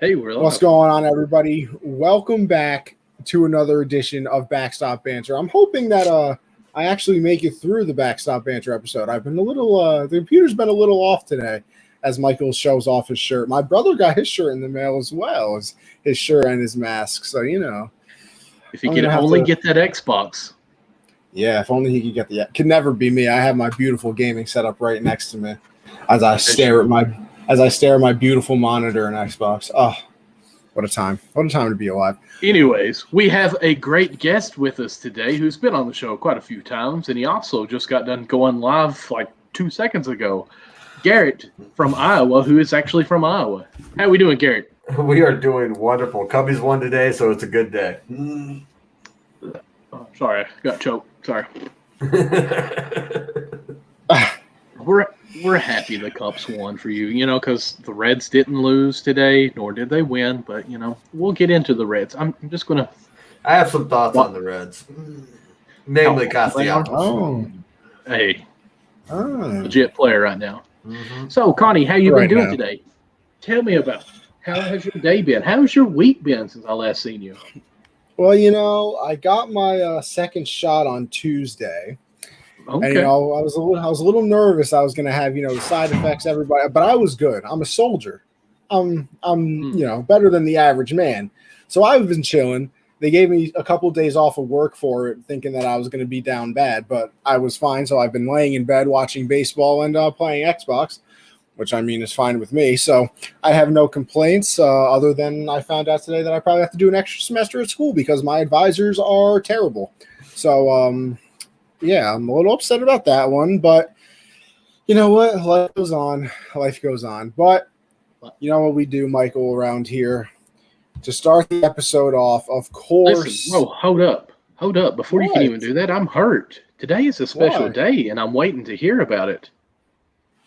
Hey, we're live. What's going on, everybody? Welcome back to another edition of Backstop Banter. I'm hoping that I actually make it through the Backstop Banter episode. I've been a little the computer's been a little off today as Michael shows off his shirt. My brother got his shirt in the mail as well as his shirt and his mask. So if you could only get that Xbox. Yeah, if only he could get the. Could never be me. I have my beautiful gaming setup right next to me as I stare at my beautiful monitor and Xbox. Oh, what a time. What a time to be alive. Anyways, we have a great guest with us today who's been on the show quite a few times, and he also just got done going live like 2 seconds ago. Garrett from Iowa, who is actually from Iowa. How are we doing, Garrett? We are doing wonderful. Cubbies won today, so it's a good day. Oh, sorry, got choked. Sorry. We're happy the Cubs won for you, because the Reds didn't lose today, nor did they win. But we'll get into the Reds. I'm just gonna. I have some thoughts on the Reds, namely Castellanos. Oh, hey, legit player right now. Mm-hmm. So, Connie, how you been doing today? Tell me about how has your day been? How's your week been since I last seen you? Well, I got my second shot on Tuesday. Okay. And, I was a little nervous. I was going to have, the side effects, everybody, but I was good. I'm a soldier. I'm better than the average man. So I've been chilling. They gave me a couple of days off of work for it, thinking that I was going to be down bad, but I was fine. So I've been laying in bed watching baseball and playing Xbox, which is fine with me. So I have no complaints other than I found out today that I probably have to do an extra semester at school because my advisors are terrible. So, yeah, I'm a little upset about that one, but you know what? Life goes on. But you know what we do, Michael, around here? To start the episode off, of course. Listen, whoa, hold up. Before you can even do that, I'm hurt. Today is a special day, and I'm waiting to hear about it.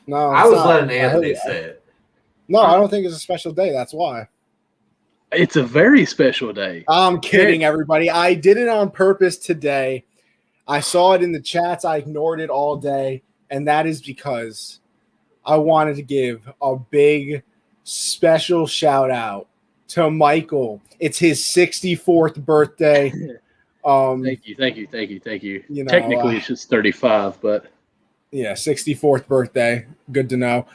No, I was letting Anthony say it. No, I don't think it's a special day. That's why. It's a very special day. I'm kidding, everybody. I did it on purpose today. I saw it in the chats. I ignored it all day. And that is because I wanted to give a big special shout out to Michael. It's his 64th birthday. Thank you. Technically, it's just 35, but. Yeah, 64th birthday. Good to know.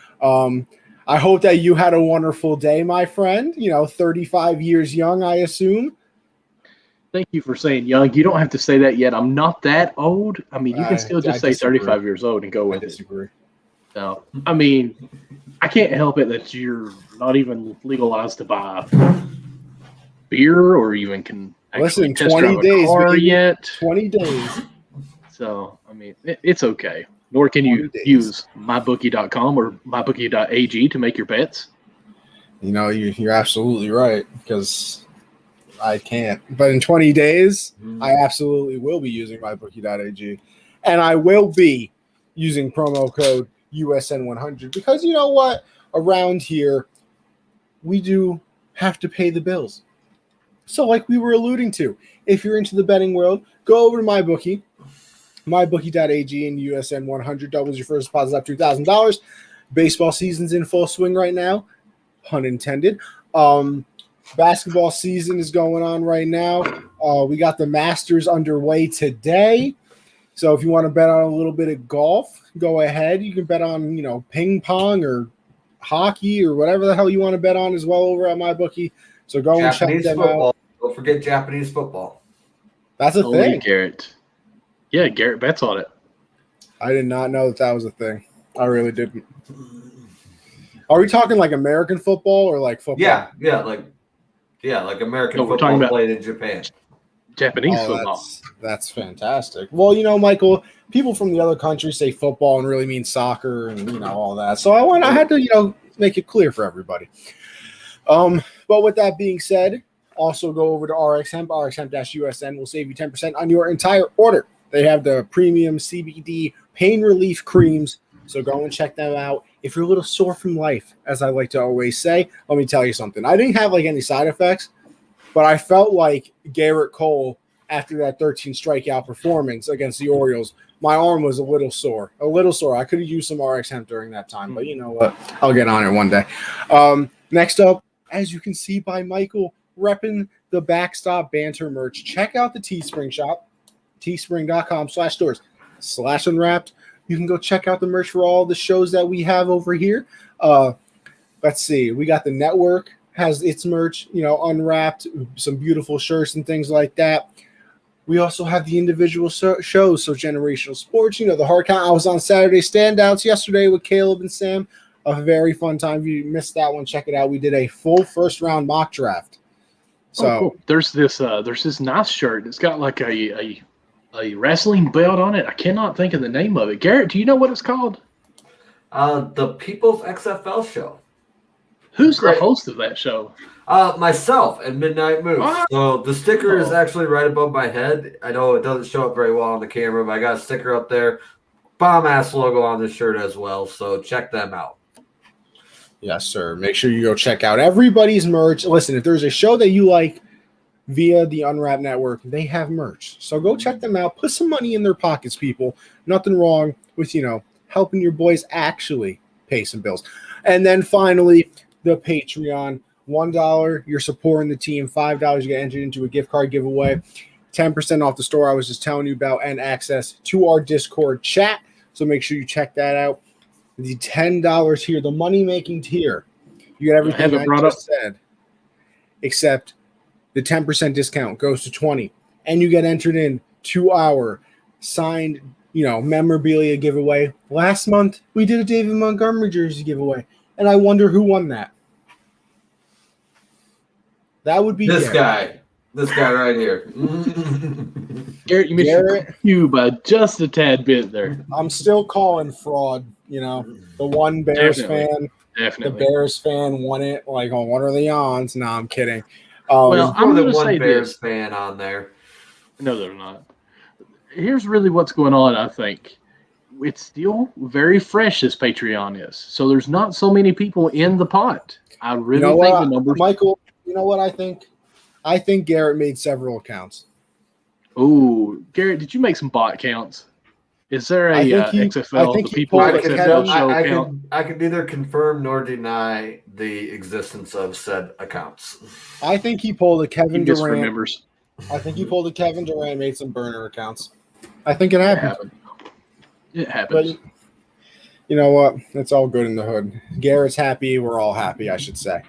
I hope that you had a wonderful day, my friend. 35 years young, I assume. Thank you for saying young. You don't have to say that yet. I'm not that old. You can still just say 35 years old and go with it. So, I can't help it that you're not even legalized to buy beer or even can actually test drive a car yet. 20 days. So, it's okay. Nor can you use mybookie.com or mybookie.ag to make your bets. You're absolutely right because I can't. But in 20 days, I absolutely will be using mybookie.ag. And I will be using promo code USN100 because you know what? Around here, we do have to pay the bills. So like we were alluding to, if you're into the betting world, go over to MyBookie, mybookie.ag, and USN100 doubles your first deposit up to $2,000. Baseball season's in full swing right now, pun intended. Basketball season is going on right now. We got the Masters underway today. So if you want to bet on a little bit of golf, go ahead. You can bet on, ping pong or hockey or whatever the hell you want to bet on as well over at MyBookie. So go and check them out. Don't forget Japanese football. That's a thing. Garrett. Yeah, Garrett bets on it. I did not know that was a thing. I really didn't. Are we talking like American football or like football? Yeah, like American football played in Japan. Japanese football. That's fantastic. Well, Michael, people from the other countries say football and really mean soccer and all that. So I had to make it clear for everybody. But with that being said, also go over to RxHemp. RxHemp-USN will save you 10% on your entire order. They have the premium CBD pain relief creams. So go and check them out. If you're a little sore from life, as I like to always say, let me tell you something. I didn't have any side effects, but I felt like Garrett Cole after that 13 strikeout performance against the Orioles. My arm was a little sore. I could have used some RX Hemp during that time, but you know what? I'll get on it one day. Next up, as you can see by Michael repping the Backstop Banter merch. Check out the Teespring shop, teespring.com/stores/unwrapped. You can go check out the merch for all the shows that we have over here. Let's see. We got the network has its merch, unwrapped, some beautiful shirts and things like that. We also have the individual shows, so Generational Sports, the hard count. I was on Saturday Standouts yesterday with Caleb and Sam. A very fun time. If you missed that one, check it out. We did a full first round mock draft. So cool. There's this nice shirt. It's got like a wrestling belt on it. I cannot think of the name of it. Garrett, do you know what it's called? The People's XFL Show. Who's the host of that show? Myself and Midnight Moose. What? So the sticker is actually right above my head. I know it doesn't show up very well on the camera, but I got a sticker up there. Bomb-ass logo on the shirt as well, so check them out. Yes, sir. Make sure you go check out everybody's merch. Listen, if there's a show that you like via the Unwrap Network, they have merch. So go check them out. Put some money in their pockets, people. Nothing wrong with, helping your boys actually pay some bills. And then finally, the Patreon. $1, you're supporting the team. $5, you get entered into a gift card giveaway. 10% off the store I was just telling you about, and access to our Discord chat. So make sure you check that out. The $10 here, the money-making tier. You get everything I just said, except the 10% discount goes to $20, and you get entered in to our signed, memorabilia giveaway. Last month, we did a David Montgomery jersey giveaway, and I wonder who won that. That would be this guy. This guy right here. Garrett, you missed your cue by just a tad bit there. I'm still calling fraud, the one Bears fan. Definitely. The Bears fan won it. Like, what are the odds? No, I'm kidding. Well, I'm going to say Bears fan on there. No, they're not. Here's really what's going on, I think. It's still very fresh, as Patreon is. So there's not so many people in the pot. I really think the numbers... Michael, you know what I think? I think Garrett made several accounts. Oh, Garrett, did you make some bot counts? Is there a XFL? I think I can neither confirm nor deny the existence of said accounts. I think he pulled a Kevin Durant. Remembers. I think he pulled a Kevin Durant, made some burner accounts. I think it happened. It happened. But you know what? It's all good in the hood. Garrett's happy. We're all happy, I should say.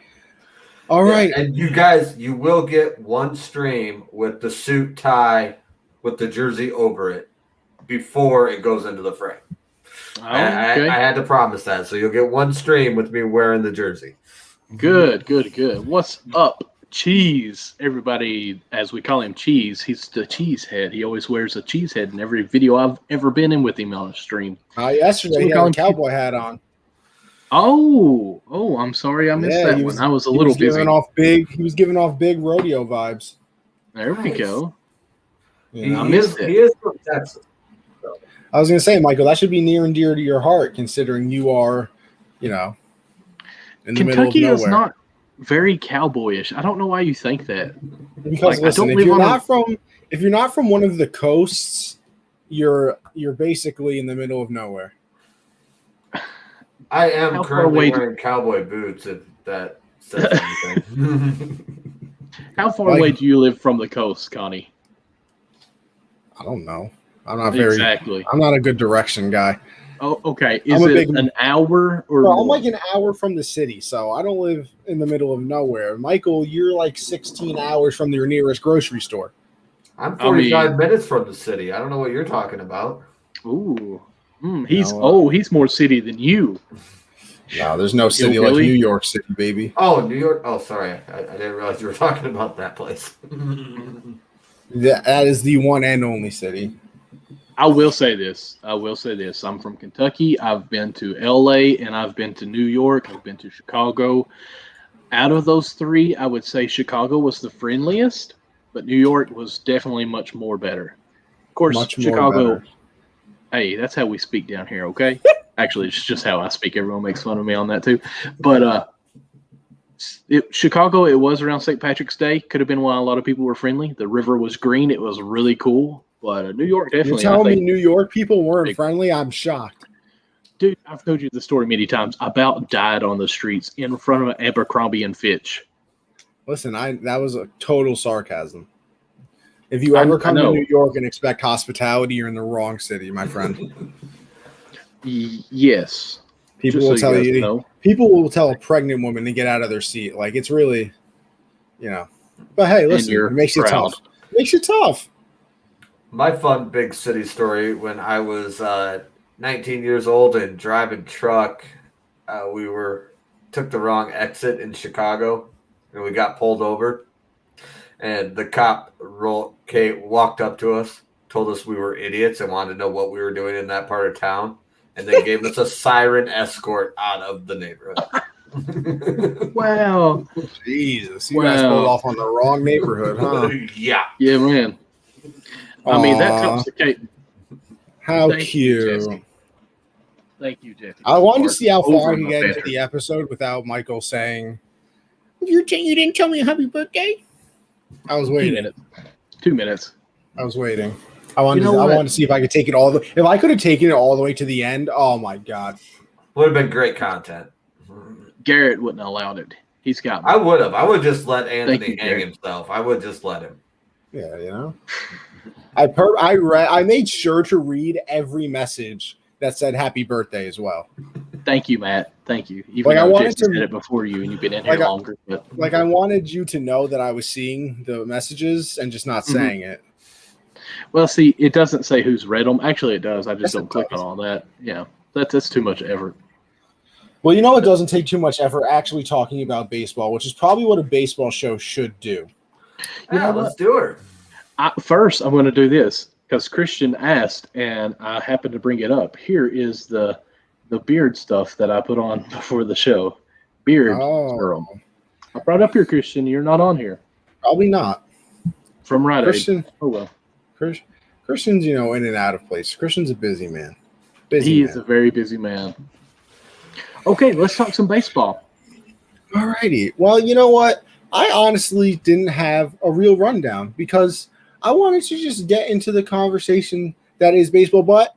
All right. And you guys, you will get one stream with the suit tie with the jersey over it before it goes into the frame. Oh, okay. I had to promise that. So you'll get one stream with me wearing the jersey. Good. What's up, Cheese? Everybody, as we call him, Cheese. He's the cheese head. He always wears a cheese head in every video I've ever been in with him on a stream. Yesterday he had a cowboy hat on. Oh, I'm sorry I missed that one. I was a little busy. He was giving off big rodeo vibes. There we go. Yeah, I missed it. He is from Texas. So. I was going to say, Michael, that should be near and dear to your heart, considering you are, in the Kentucky middle of nowhere. Is not very cowboyish. I don't know why you think that. Because listen, if you're not from one of the coasts, you're basically in the middle of nowhere. I am currently wearing cowboy boots, if that says anything. How far away do you live from the coast, Connie? I don't know. I'm not a good direction guy. Oh, okay. Is it an hour or I'm like an hour from the city, so I don't live in the middle of nowhere. Michael, you're like 16 hours from your nearest grocery store. I'm 45 minutes from the city. I don't know what you're talking about. Ooh. He's more city than you. No, there's no city like New York City, baby. Oh, New York. Oh, sorry. I didn't realize you were talking about that place. That is the one and only city. I will say this. I'm from Kentucky. I've been to LA and I've been to New York. I've been to Chicago. Out of those three, I would say Chicago was the friendliest, but New York was definitely much more better. Of course, Chicago. Hey, that's how we speak down here, okay? Actually, it's just how I speak. Everyone makes fun of me on that too. But Chicago, it was around St. Patrick's Day. Could have been why a lot of people were friendly. The river was green. It was really cool. But New York definitely. You're telling me New York people weren't friendly? I'm shocked. Dude, I've told you the story many times. I about died on the streets in front of Abercrombie and Fitch. Listen, that was a total sarcasm. If you ever come to New York and expect hospitality, you're in the wrong city, my friend. Yes. People will tell you. Know. People will tell a pregnant woman to get out of their seat. Like, it's really, But hey, listen, it makes you tough. It makes you tough. My fun big city story: when I was 19 years old and driving truck, we took the wrong exit in Chicago, and we got pulled over. And the cop walked up to us, told us we were idiots, and wanted to know what we were doing in that part of town, and then gave us a siren escort out of the neighborhood. Wow. Jesus. You guys pulled off on the wrong neighborhood, huh? Yeah. Yeah, man. I mean, that tops the cake. How cute. Thank you, Jesse. I wanted to see how far I could get into the episode without Michael saying, you didn't tell me a happy birthday? I was waiting. 2 minutes. I was waiting. I wanted to see if I could take it all if I could have taken it all the way to the end. Oh my God. Would have been great content. Garrett wouldn't have allowed it. He's got me. I would have. I would just let Anthony hang himself. I would just let him. Yeah, I made sure to read every message that said happy birthday as well. Thank you, Matt. Thank you. Even though Jason said it before you and you've been in here longer. But I wanted you to know that I was seeing the messages and just not saying it. Well, see, it doesn't say who's read them. Actually, it does. I just don't click on all that. Yeah, that's too much effort. Well, it doesn't take too much effort actually talking about baseball, which is probably what a baseball show should do. Let's do it. First, I'm going to do this because Christian asked, and I happened to bring it up. Here is the beard stuff that I put on before the show. Beard serum. I brought up here, Christian. You're not on here. Probably not. From Rite Aid. Christian. Oh, well. Christian's, in and out of place. Christian's a busy man. He is a very busy man. Okay, let's talk some baseball. All righty. Well, you know what? I honestly didn't have a real rundown because I wanted to just get into the conversation that is baseball. But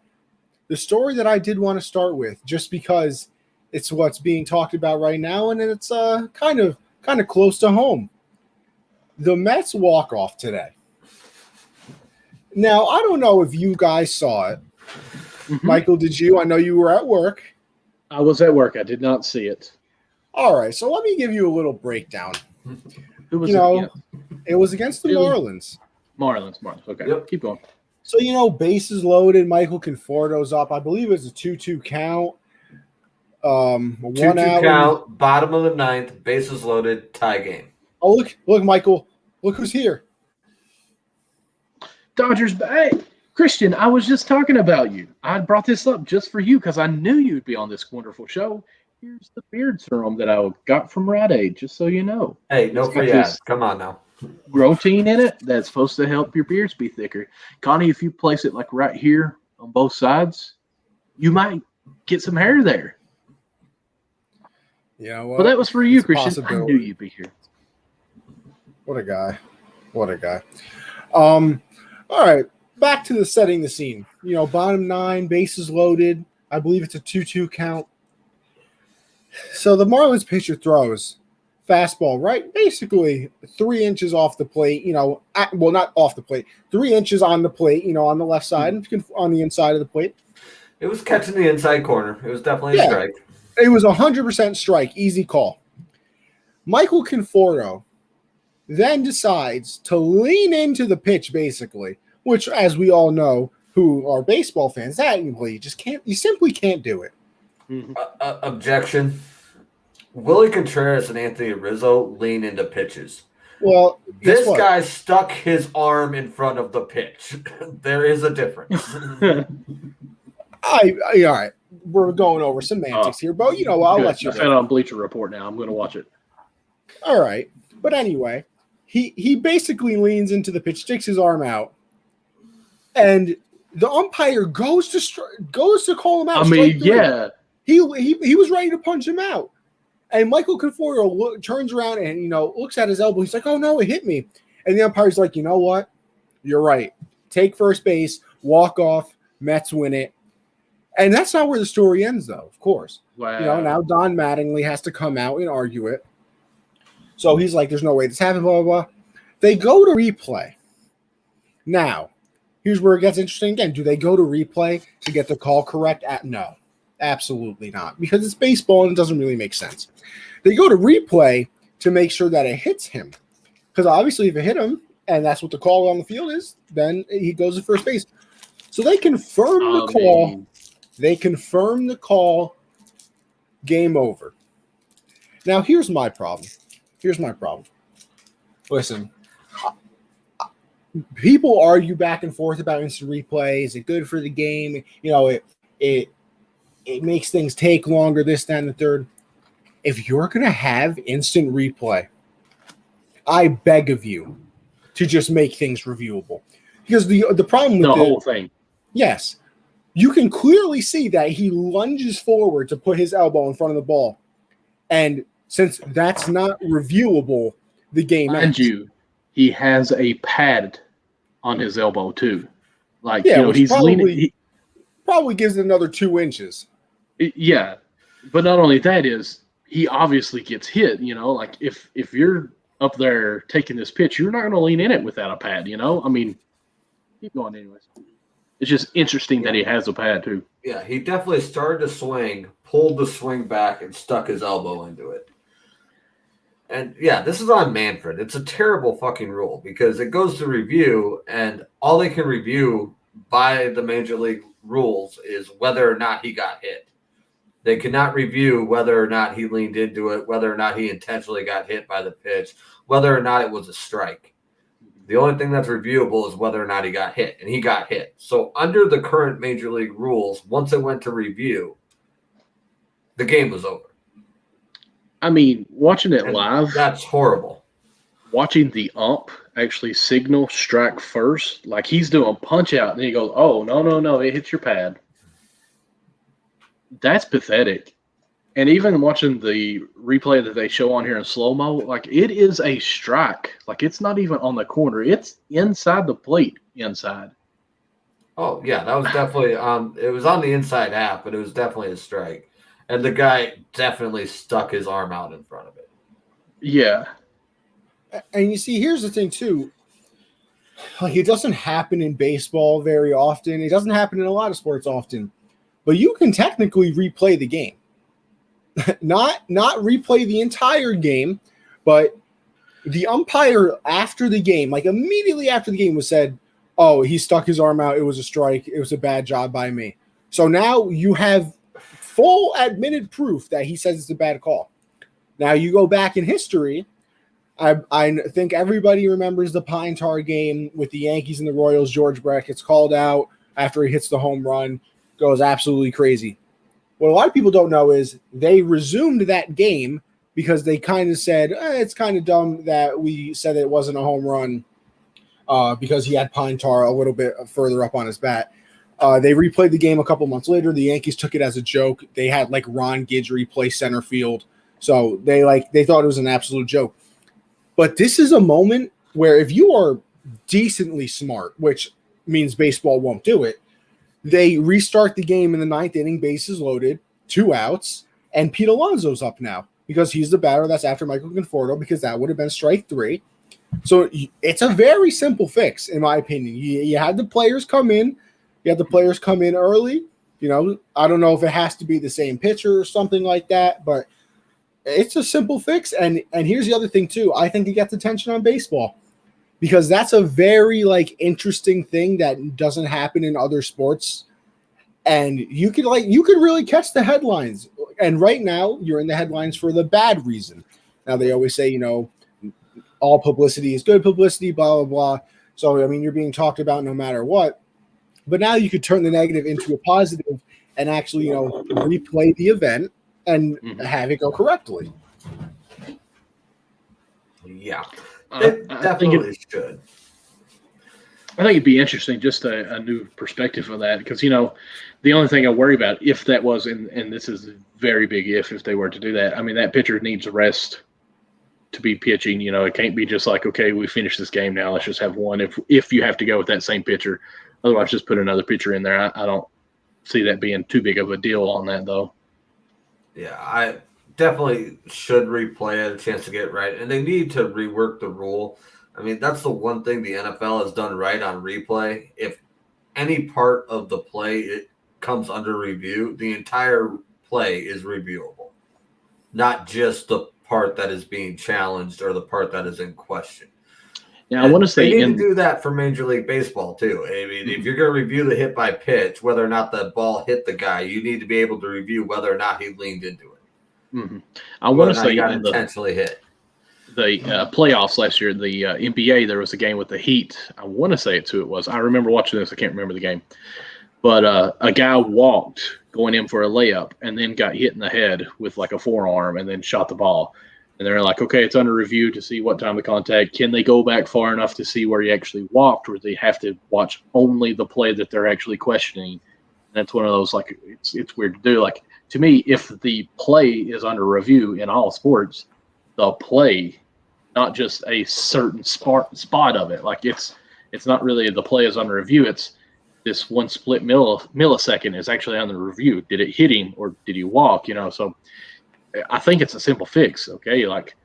the story that I did want to start with, just because it's what's being talked about right now, and it's kind of close to home. The Mets walk-off today. Now, I don't know if you guys saw it. Mm-hmm. Michael, did you? I know you were at work. I was at work. I did not see it. All right, so let me give you a little breakdown. Who was it? It was against the Marlins. Marlins. Okay, yep. Keep going. So, bases loaded. Michael Conforto's up. I believe it was a 2-2 count. 2-2 count, bottom of the ninth, bases loaded, tie game. Oh, look, Michael. Look who's here. Dodgers. Hey, Christian, I was just talking about you. I brought this up just for you because I knew you'd be on this wonderful show. Here's the beard serum that I got from Rite Aid, just so you know. Hey, no free ads. Come on now. Protein in it that's supposed to help your beards be thicker. Connie, if you place it like right here on both sides, you might get some hair there. Yeah, well, but that was for you, Christian. I knew you'd be here. What a guy. All right, back to setting the scene. Bottom nine, bases loaded. I believe it's a 2-2 count. So the Marlins pitcher throws fastball, right? Basically 3 inches off the plate, not off the plate, 3 inches on the plate, on the left side, on the inside of the plate. It was catching the inside corner. It was definitely a strike. It was 100% strike, easy call. Michael Conforto then decides to lean into the pitch, basically, which, as we all know, who are baseball fans, you simply can't do it. Mm-hmm. Objection. Willie Contreras and Anthony Rizzo lean into pitches. Well, this guy stuck his arm in front of the pitch. There is a difference. All right. We're going over semantics here, but I'll let you. I found it on Bleacher Report now. I'm going to watch it. All right, but anyway, he basically leans into the pitch, sticks his arm out, and the umpire goes to call him out. I mean, yeah, he was ready to punch him out, and Michael Conforto turns around and looks at his elbow. He's like, "Oh no, it hit me," and the umpire's like, "You know what? You're right. Take first base, walk off. Mets win it." And that's not where the story ends, though, of course. Wow. Now Don Mattingly has to come out and argue it. So he's like, there's no way this happened, blah, blah, blah. They go to replay. Now, here's where it gets interesting again. Do they go to replay to get the call correct? No, absolutely not, because it's baseball and it doesn't really make sense. They go to replay to make sure that it hits him, because obviously if it hit him and that's what the call on the field is, then he goes to first base. So they confirm the call. They confirm the call. Game over. Now, here's my problem. Listen, people argue back and forth about instant replay. Is it good for the game? It makes things take longer, this, that, and the third. If you're going to have instant replay, I beg of you to just make things reviewable. Because the problem with the whole thing. Yes. You can clearly see that he lunges forward to put his elbow in front of the ball. And since that's not reviewable, the game ends. Mind you, he has a pad on his elbow too. Like, he's leaning. Probably gives it another 2 inches. Yeah. But not only that is, he obviously gets hit, like if you're up there taking this pitch, you're not going to lean in it without a pad, I mean, keep going anyways. It's just interesting that he has a pad too. Yeah, he definitely started to swing, pulled the swing back, and stuck his elbow into it. And yeah, this is on Manfred. It's a terrible fucking rule because it goes to review, and all they can review by the Major League rules is whether or not he got hit. They cannot review whether or not he leaned into it, whether or not he intentionally got hit by the pitch, whether or not it was a strike. The only thing that's reviewable is whether or not he got hit, and he got hit. So under the current Major League rules, once it went to review, the game was over. I mean, watching it live, that's horrible. Watching the ump actually signal strike first, like he's doing punch out, and he goes, "Oh, no, it hits your pad." That's pathetic. And even watching the replay that they show on here in slow-mo, like it is a strike. Like it's not even on the corner. It's inside the plate inside. Oh, yeah, that was definitely it was on the inside half, but it was definitely a strike. And the guy definitely stuck his arm out in front of it. Yeah. And you see, here's the thing, too. Like, it doesn't happen in baseball very often. It doesn't happen in a lot of sports often. But you can technically replay the game. Not replay the entire game, but the umpire after the game, like immediately after the game was said, "Oh, he stuck his arm out. It was a strike. It was a bad job by me." So now you have full admitted proof that he says it's a bad call. Now you go back in history. I think everybody remembers the Pine Tar game with the Yankees and the Royals. George Brett gets called out after he hits the home run, goes absolutely crazy. What a lot of people don't know is they resumed that game because they kind of said, it's kind of dumb that we said it wasn't a home run because he had Pine Tar a little bit further up on his bat. They replayed the game a couple months later. The Yankees took it as a joke. They had like Ron Guidry play center field. So they thought it was an absolute joke. But this is a moment where if you are decently smart, which means baseball won't do it, they restart the game in the 9th inning, bases loaded, 2 outs, and Pete Alonso's up now because he's the batter that's after Michael Conforto because that would have been strike 3. So it's a very simple fix, in my opinion. You had the players come in. You had the players come in early. I don't know if it has to be the same pitcher or something like that, but it's a simple fix. And here's the other thing, too. I think it gets attention on baseball. Because that's a very interesting thing that doesn't happen in other sports, and you could really catch the headlines. And right now, you're in the headlines for the bad reason. Now they always say, all publicity is good publicity, blah blah blah. So I mean, you're being talked about no matter what. But now you could turn the negative into a positive and actually, replay the event and have it go correctly. Yeah. It definitely should. I think it'd be interesting, just a new perspective of that, because, the only thing I worry about, if that was, and this is a very big if they were to do that, I mean, that pitcher needs a rest to be pitching. It can't be just like, okay, we finished this game now, let's just have one. If you have to go with that same pitcher, otherwise just put another pitcher in there. I don't see that being too big of a deal on that, though. Yeah, definitely should replay it, a chance to get it right, and they need to rework the rule. I mean, that's the one thing the NFL has done right on replay. If any part of the play it comes under review, the entire play is reviewable, not just the part that is being challenged or the part that is in question. Yeah, I want to say they need to do that for Major League Baseball too. I mean, if you're going to review the hit by pitch, whether or not the ball hit the guy, you need to be able to review whether or not he leaned into it. Mm-hmm. I want to say he got intentionally hit. The playoffs last year, the NBA, there was a game with the Heat. I want to say it was. I remember watching this. I can't remember the game. But a guy walked going in for a layup and then got hit in the head with like a forearm and then shot the ball. And they're like, okay, it's under review to see what time of contact. Can they go back far enough to see where he actually walked, or they have to watch only the play that they're actually questioning? And that's one of those, like, it's weird to do. Like, to me, if the play is under review in all sports, the play, not just a certain spot of it. Like, it's not really the play is under review. It's this one split millisecond is actually under review. Did it hit him or did he walk? So I think it's a simple fix. Okay, like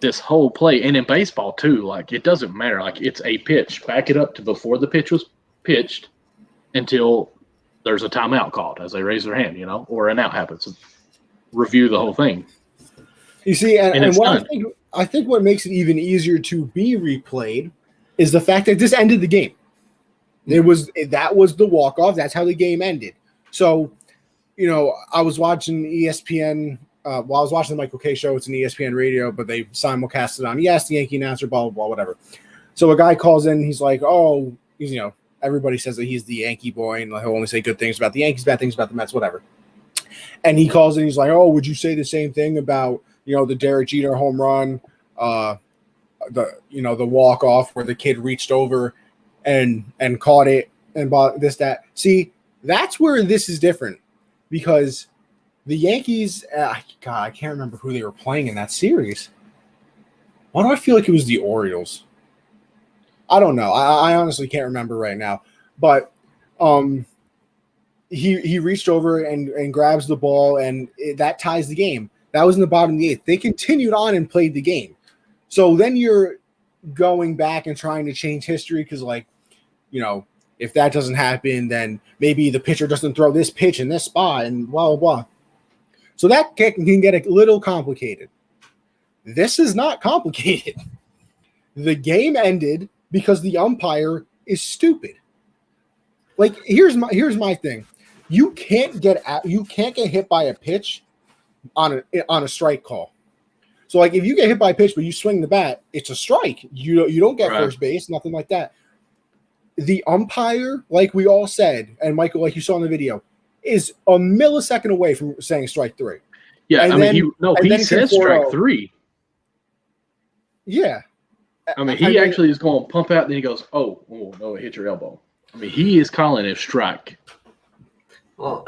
this whole play, and in baseball too. Like, it doesn't matter. Like, it's a pitch. Back it up to before the pitch was pitched until there's a timeout called as they raise their hand, or an out happens. Review the whole thing. You see, and what I think what makes it even easier to be replayed is the fact that this ended the game. That was the walk-off. That's how the game ended. So, I was watching ESPN. I was watching the Michael Kay show. It's an ESPN radio, but they simulcast it on. Yes, the Yankee announcer, blah, blah, blah, whatever. So a guy calls in. He's like, oh, everybody says that he's the Yankee boy, and he'll only say good things about the Yankees, bad things about the Mets, whatever. And he calls in. He's like, oh, would you say the same thing about, the Derek Jeter home run, the walk-off where the kid reached over and caught it and bought this, that. See, that's where this is different, because the Yankees, I can't remember who they were playing in that series. Why do I feel like it was the Orioles? I don't know. I honestly can't remember right now. But he reached over and grabs the ball, and that ties the game. That was in the bottom of the eighth. They continued on and played the game. So then you're going back and trying to change history because, if that doesn't happen, then maybe the pitcher doesn't throw this pitch in this spot and blah, blah, blah. So that can get a little complicated. This is not complicated. The game ended because the umpire is stupid. Like, here's my thing. You can't get hit by a pitch on a strike call. So, like, if you get hit by a pitch but you swing the bat, it's a strike. You don't get first base, nothing like that. The umpire, like we all said, and Michael, like you saw in the video, is a millisecond away from saying strike three. Yeah, and he says strike three. Yeah. He actually is going to pump out, then he goes, oh, no, it hit your elbow. He is calling it strike. Well,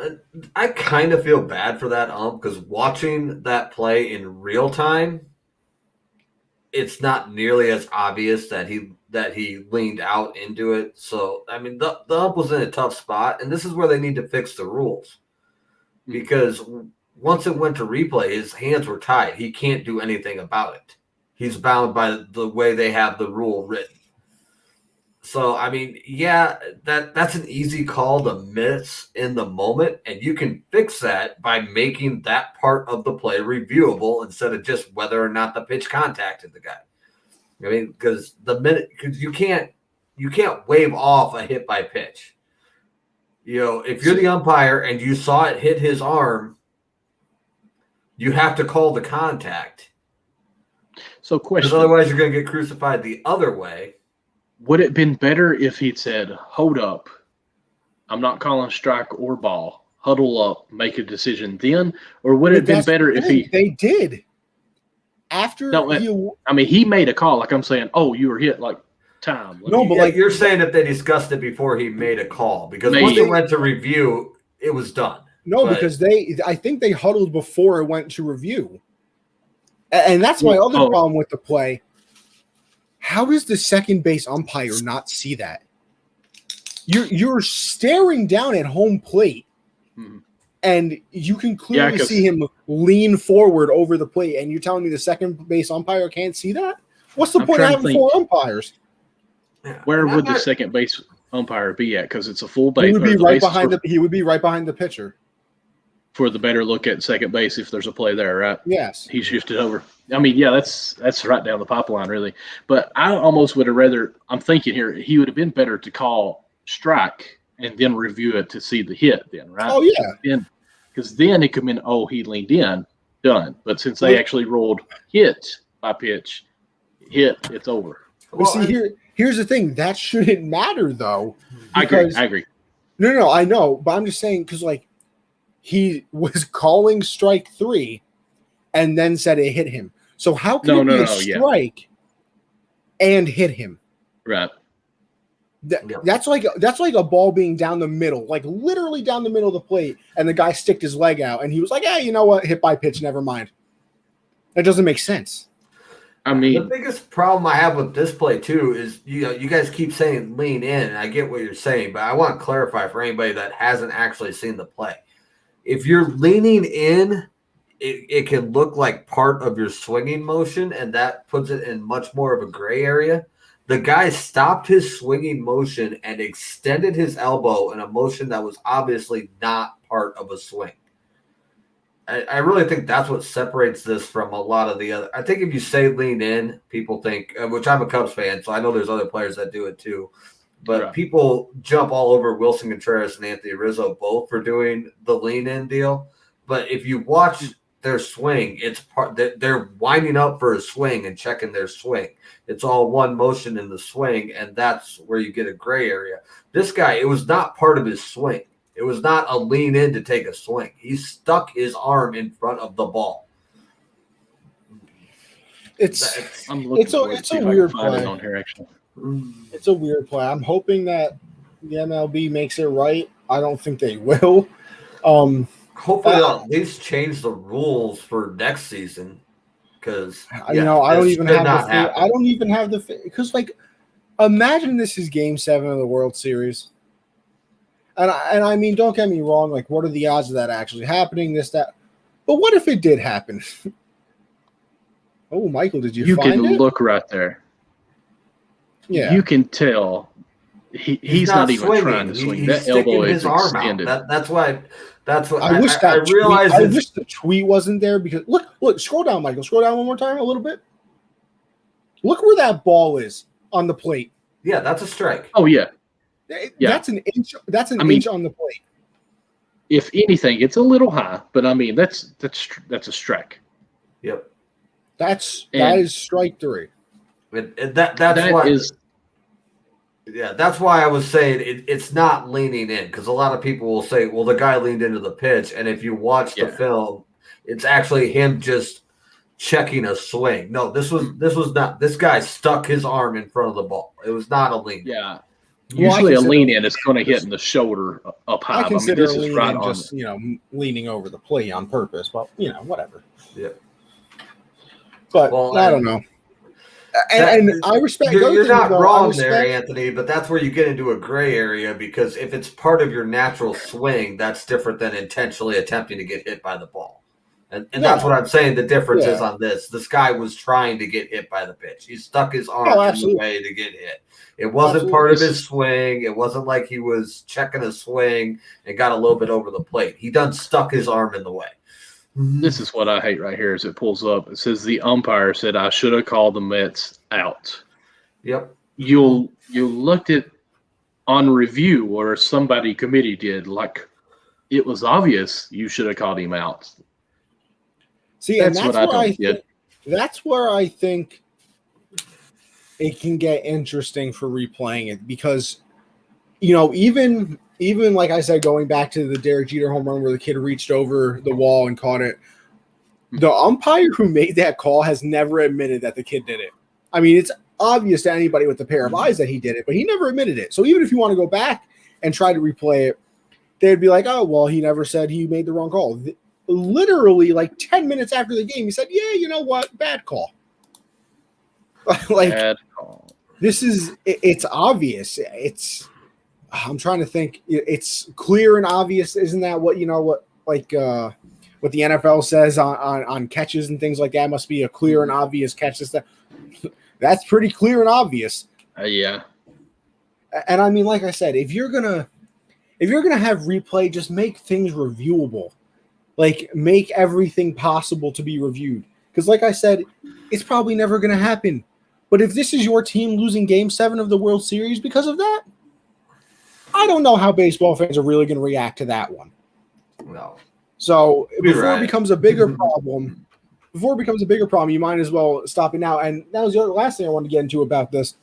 I kind of feel bad for that ump, because watching that play in real time, it's not nearly as obvious that he leaned out into it. So, the ump was in a tough spot, and this is where they need to fix the rules. Because once it went to replay, his hands were tied. He can't do anything about it. He's bound by the way they have the rule written. So, that's an easy call to miss in the moment, and you can fix that by making that part of the play reviewable instead of just whether or not the pitch contacted the guy. Because you can't wave off a hit by pitch. If you're the umpire and you saw it hit his arm, you have to call the contact. So, question. Because otherwise you're going to get crucified the other way. Would it have been better if he'd said, hold up, I'm not calling strike or ball, huddle up, make a decision then? Or would it have been better if they did? After he made a call, like I'm saying, oh, you were hit, like, time. But you're saying that they discussed it before he made a call, because once it went to review, it was done. Because I think they huddled before it went to review. And that's my other problem with the play. How does the second base umpire not see that? You're staring down at home plate, and you can clearly see him lean forward over the plate, and you're telling me the second base umpire can't see that? What's the point of having 4 umpires? Where would the second base umpire be at? Because it's a full base. He would be right behind the pitcher for the better look at second base if there's a play there, right? Yes. He shifted over. I mean, yeah, that's right down the pipeline, really. But I almost would have rather. I'm thinking here, he would have been better to call strike and then review it to see the hit. Then, right? Oh yeah. Because then it could mean, he leaned in, done. But since they actually rolled hit by pitch, it's over. Well, see, here's the thing. That shouldn't matter, though. I agree. No, I know. But I'm just saying because, he was calling strike 3 and then said it hit him. So how can it be a strike and hit him? Right. That's like a ball being down the middle, literally down the middle of the plate, and the guy sticked his leg out, and he was like, "Hey, you know what? Hit by pitch, never mind." That doesn't make sense. I mean, the biggest problem I have with this play too is you guys keep saying lean in, and I get what you're saying, but I want to clarify for anybody that hasn't actually seen the play. If you're leaning in, it can look like part of your swinging motion, and that puts it in much more of a gray area. The guy stopped his swinging motion and extended his elbow in a motion that was obviously not part of a swing. I really think that's what separates this from a lot of the other. I think if you say lean in, people think, which I'm a Cubs fan, so I know there's other players that do it too. But people jump all over Wilson Contreras and Anthony Rizzo both for doing the lean in deal. But if you watch their swing, it's part that they're winding up for a swing and checking their swing. It's all one motion in the swing, and that's where you get a gray area. This guy, it was not part of his swing. It was not a lean in to take a swing. He stuck his arm in front of the ball. It's a weird play. On here, actually. It's a weird play. I'm hoping that the MLB makes it right. I don't think they will. Hopefully, they'll at least change the rules for next season. Because I don't even have the because imagine this is Game 7 of the World Series, and I mean, don't get me wrong. What are the odds of that actually happening? This, that, but what if it did happen? Oh, Michael, did you find it? You can look right there. Yeah, you can tell he's not even swinging. Trying to swing. That elbow is extended. That's why. That's what I wish. I realized. I wish the tweet wasn't there because look. Scroll down, Michael. Scroll down one more time, a little bit. Look where that ball is on the plate. Yeah, that's a strike. Oh yeah. That's an inch. That's an inch on the plate. If anything, it's a little high, but I mean that's a strike. Yep. That is strike 3. That's why I was saying it's not leaning in, because a lot of people will say, well, the guy leaned into the pitch, and if you watch the film, it's actually him just checking a swing. No, this was not. This guy stuck his arm in front of the ball. It was not a lean. Yeah. Usually a lean in is going to hit in the shoulder up high. I consider a lean in just leaning over the plate on purpose, but whatever. Yeah. But I don't know. And I respect. You're not wrong there, Anthony. But that's where you get into a gray area, because if it's part of your natural swing, that's different than intentionally attempting to get hit by the ball. And that's what I'm saying. The difference is on this. This guy was trying to get hit by the pitch. He stuck his arm in the way to get hit. It wasn't part of his swing. It wasn't like he was checking a swing and got a little bit over the plate. He done stuck his arm in the way. This is what I hate right here. As it pulls up, it says the umpire said I should have called the Mets out. Yep. You looked at on review, or somebody committee did, it was obvious you should have called him out. See, that's what I don't get. That's where I think it can get interesting for replaying it, because even like I said, going back to the Derek Jeter home run where the kid reached over the wall and caught it, the umpire who made that call has never admitted that the kid did it. I mean, it's obvious to anybody with a pair of eyes that he did it, but he never admitted it. So even if you want to go back and try to replay it, they'd be like, oh, well, he never said he made the wrong call. Literally, 10 minutes after the game, he said, yeah, you know what? Bad call. Bad call. It's obvious. I'm trying to think. It's clear and obvious. Isn't that what what the NFL says on catches and things like that must be a clear and obvious catch. That's pretty clear and obvious. Yeah. And I mean, like I said, if you're gonna have replay, just make things reviewable. Like, make everything possible to be reviewed. Because, like I said, it's probably never gonna happen. But if this is your team losing Game 7 of the World Series because of that, I don't know how baseball fans are really going to react to that one. No. So before it becomes a bigger problem, you might as well stop it now. And that was the last thing I wanted to get into about this.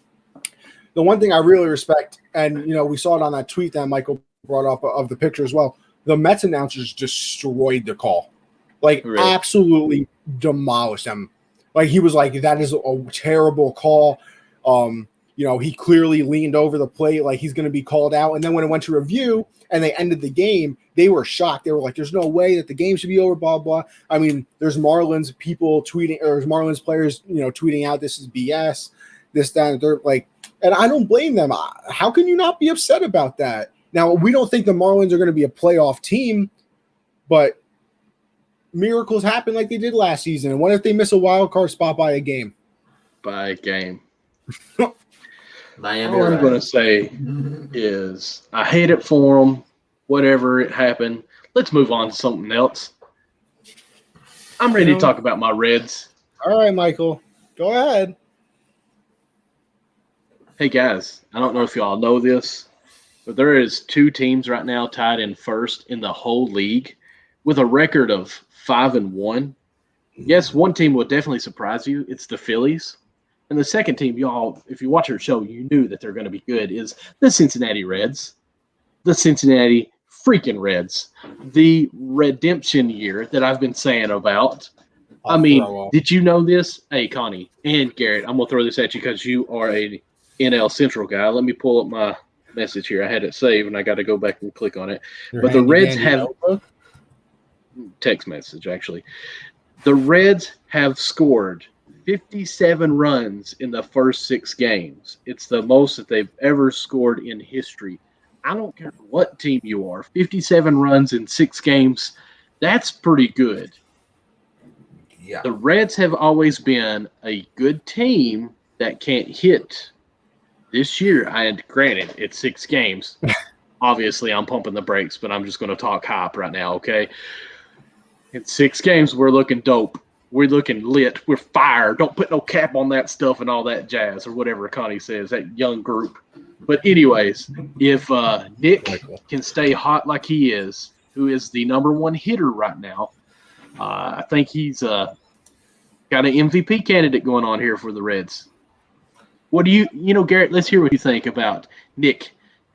The one thing I really respect, and we saw it on that tweet that Michael brought up of the picture as well. The Mets announcers destroyed the call, absolutely demolished them. Like, he was like, "That is a terrible call." He clearly leaned over the plate like he's going to be called out. And then when it went to review and they ended the game, they were shocked. They were like, "There's no way that the game should be over." Blah blah. I mean, there's Marlins people tweeting, or there's Marlins players, tweeting out, "This is BS." This, that, and they're like. And I don't blame them. How can you not be upset about that? Now, we don't think the Marlins are going to be a playoff team, but miracles happen like they did last season. And what if they miss a wild card spot by a game? By a game. Miami, all I'm going to say is I hate it for them. Whatever it happened. Let's move on to something else. I'm ready to talk about my Reds. All right, Michael. Go ahead. Hey, guys, I don't know if y'all know this, but there is 2 teams right now tied in first in the whole league with a record of 5-1. Yes, one team will definitely surprise you. It's the Phillies. And the second team, y'all, if you watch our show, you knew that they're going to be good, is the Cincinnati Reds. The Cincinnati freaking Reds. The redemption year that I've been saying about. Did you know this? Hey, Connie and Garrett, I'm going to throw this at you because you are a NL Central guy. Let me pull up my message here. I had it saved, and I got to go back and click on it. But the Reds have text message, actually. The Reds have scored 57 runs in the first 6 games. It's the most that they've ever scored in history. I don't care what team you are. 57 runs in 6 games, that's pretty good. Yeah. The Reds have always been a good team that can't hit. This year, granted, it's 6 games. Obviously, I'm pumping the brakes, but I'm just going to talk hype right now, okay? In 6 games, we're looking dope. We're looking lit. We're fire. Don't put no cap on that stuff and all that jazz, or whatever Connie says, that young group. But anyways, if Nick can stay hot like he is, who is the number 1 hitter right now, I think he's got an MVP candidate going on here for the Reds. What do you Garrett, let's hear what you think about Nick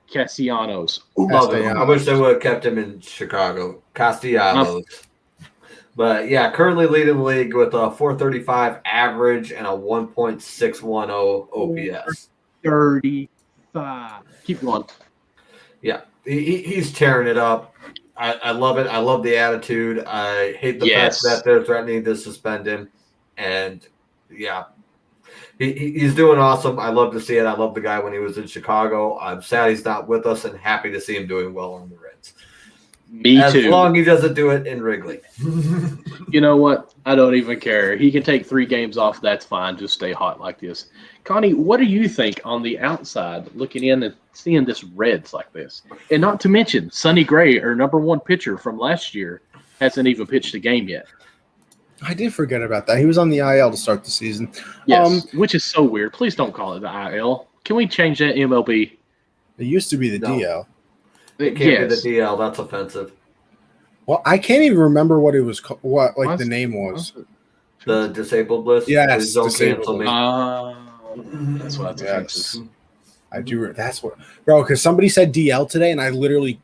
Castellanos. I wish they would have kept him in Chicago. Castellanos. But, yeah, currently leading the league with a 435 average and a 1.610 OPS. 35. Keep going. Yeah, he's tearing it up. I love it. I love the attitude. I hate the fact that they're threatening to suspend him. And, yeah. He's doing awesome. I love to see it. I love the guy when he was in Chicago. I'm sad he's not with us and happy to see him doing well on the Reds. Me too. As long as he doesn't do it in Wrigley. You know what? I don't even care. He can take 3 games off. That's fine. Just stay hot like this. Connie, what do you think on the outside looking in and seeing this Reds like this? And not to mention, Sonny Gray, our number 1 pitcher from last year, hasn't even pitched a game yet. I did forget about that. He was on the IL to start the season. Yes, which is so weird. Please don't call it the IL. Can we change that MLB? It used to be the DL. It can't be the DL. That's offensive. Well, I can't even remember what it was. The name was. The disabled list. Yes, disabled. That's why it's offensive. I do. That's what, bro. Because somebody said DL today, and I literally.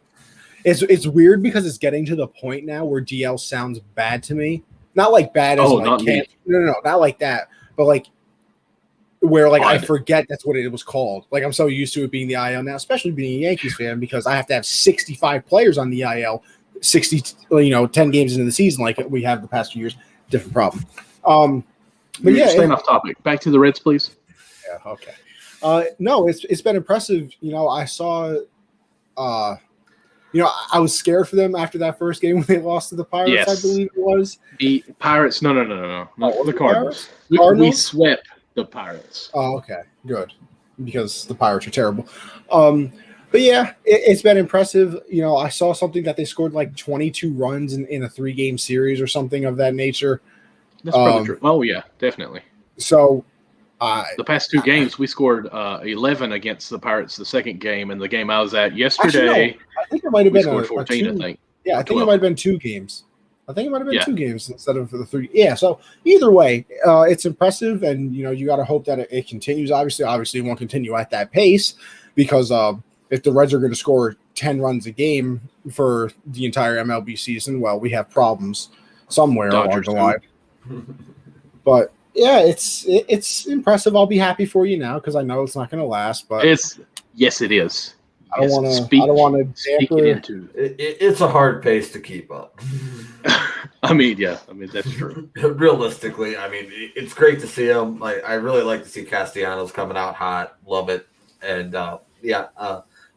It's weird because it's getting to the point now where DL sounds bad to me. Not like bad as no, not like that, but like where I forget that's what it was called. Like, I'm so used to it being the IL now, especially being a Yankees fan, because I have to have 65 players on the IL, 10 games into the season like we have the past few years. Different problem. But yeah, staying off topic. Back to the Reds, please. Yeah. Okay. No, it's been impressive. I saw. I was scared for them after that first game when they lost to the Pirates, I believe it was. The Pirates, no. The Cardinals. We swept the Pirates. Oh, okay. Good. Because the Pirates are terrible. But yeah, it's been impressive. I saw something that they scored like 22 runs in a 3-game series or something of that nature. That's probably true. Oh, yeah, definitely. So the past 2 games, we scored 11 against the Pirates the second game, and the game I was at yesterday, actually, no, I think it might have been scored 14, I think. Yeah, I think it might have been 2 games. I think it might have been 2 games instead of the 3. Yeah, so either way, it's impressive, and you got to hope that it continues. Obviously, it won't continue at that pace because if the Reds are going to score 10 runs a game for the entire MLB season, well, we have problems somewhere along the line. But yeah, it's impressive. I'll be happy for you now because I know it's not going to last. But yes, it is. I don't want to speak it into. It's a hard pace to keep up. I mean, that's true. Realistically, it's great to see him. I really like to see Castellanos coming out hot. Love it. And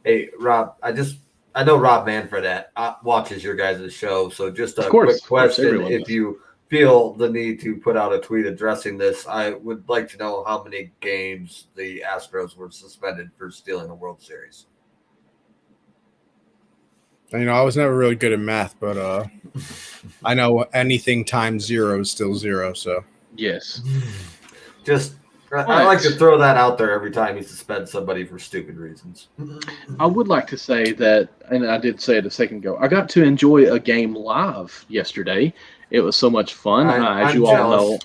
hey, Rob, I know Rob Manfred watches your guys' show, so just a quick question: if you feel the need to put out a tweet addressing this, I would like to know how many games the Astros were suspended for stealing a World Series. I was never really good at math, but I know anything times 0 is still 0. So yes, I like to throw that out there every time you suspend somebody for stupid reasons. I would like to say that, and I did say it a second ago, I got to enjoy a game live yesterday. It was so much fun. As you all know,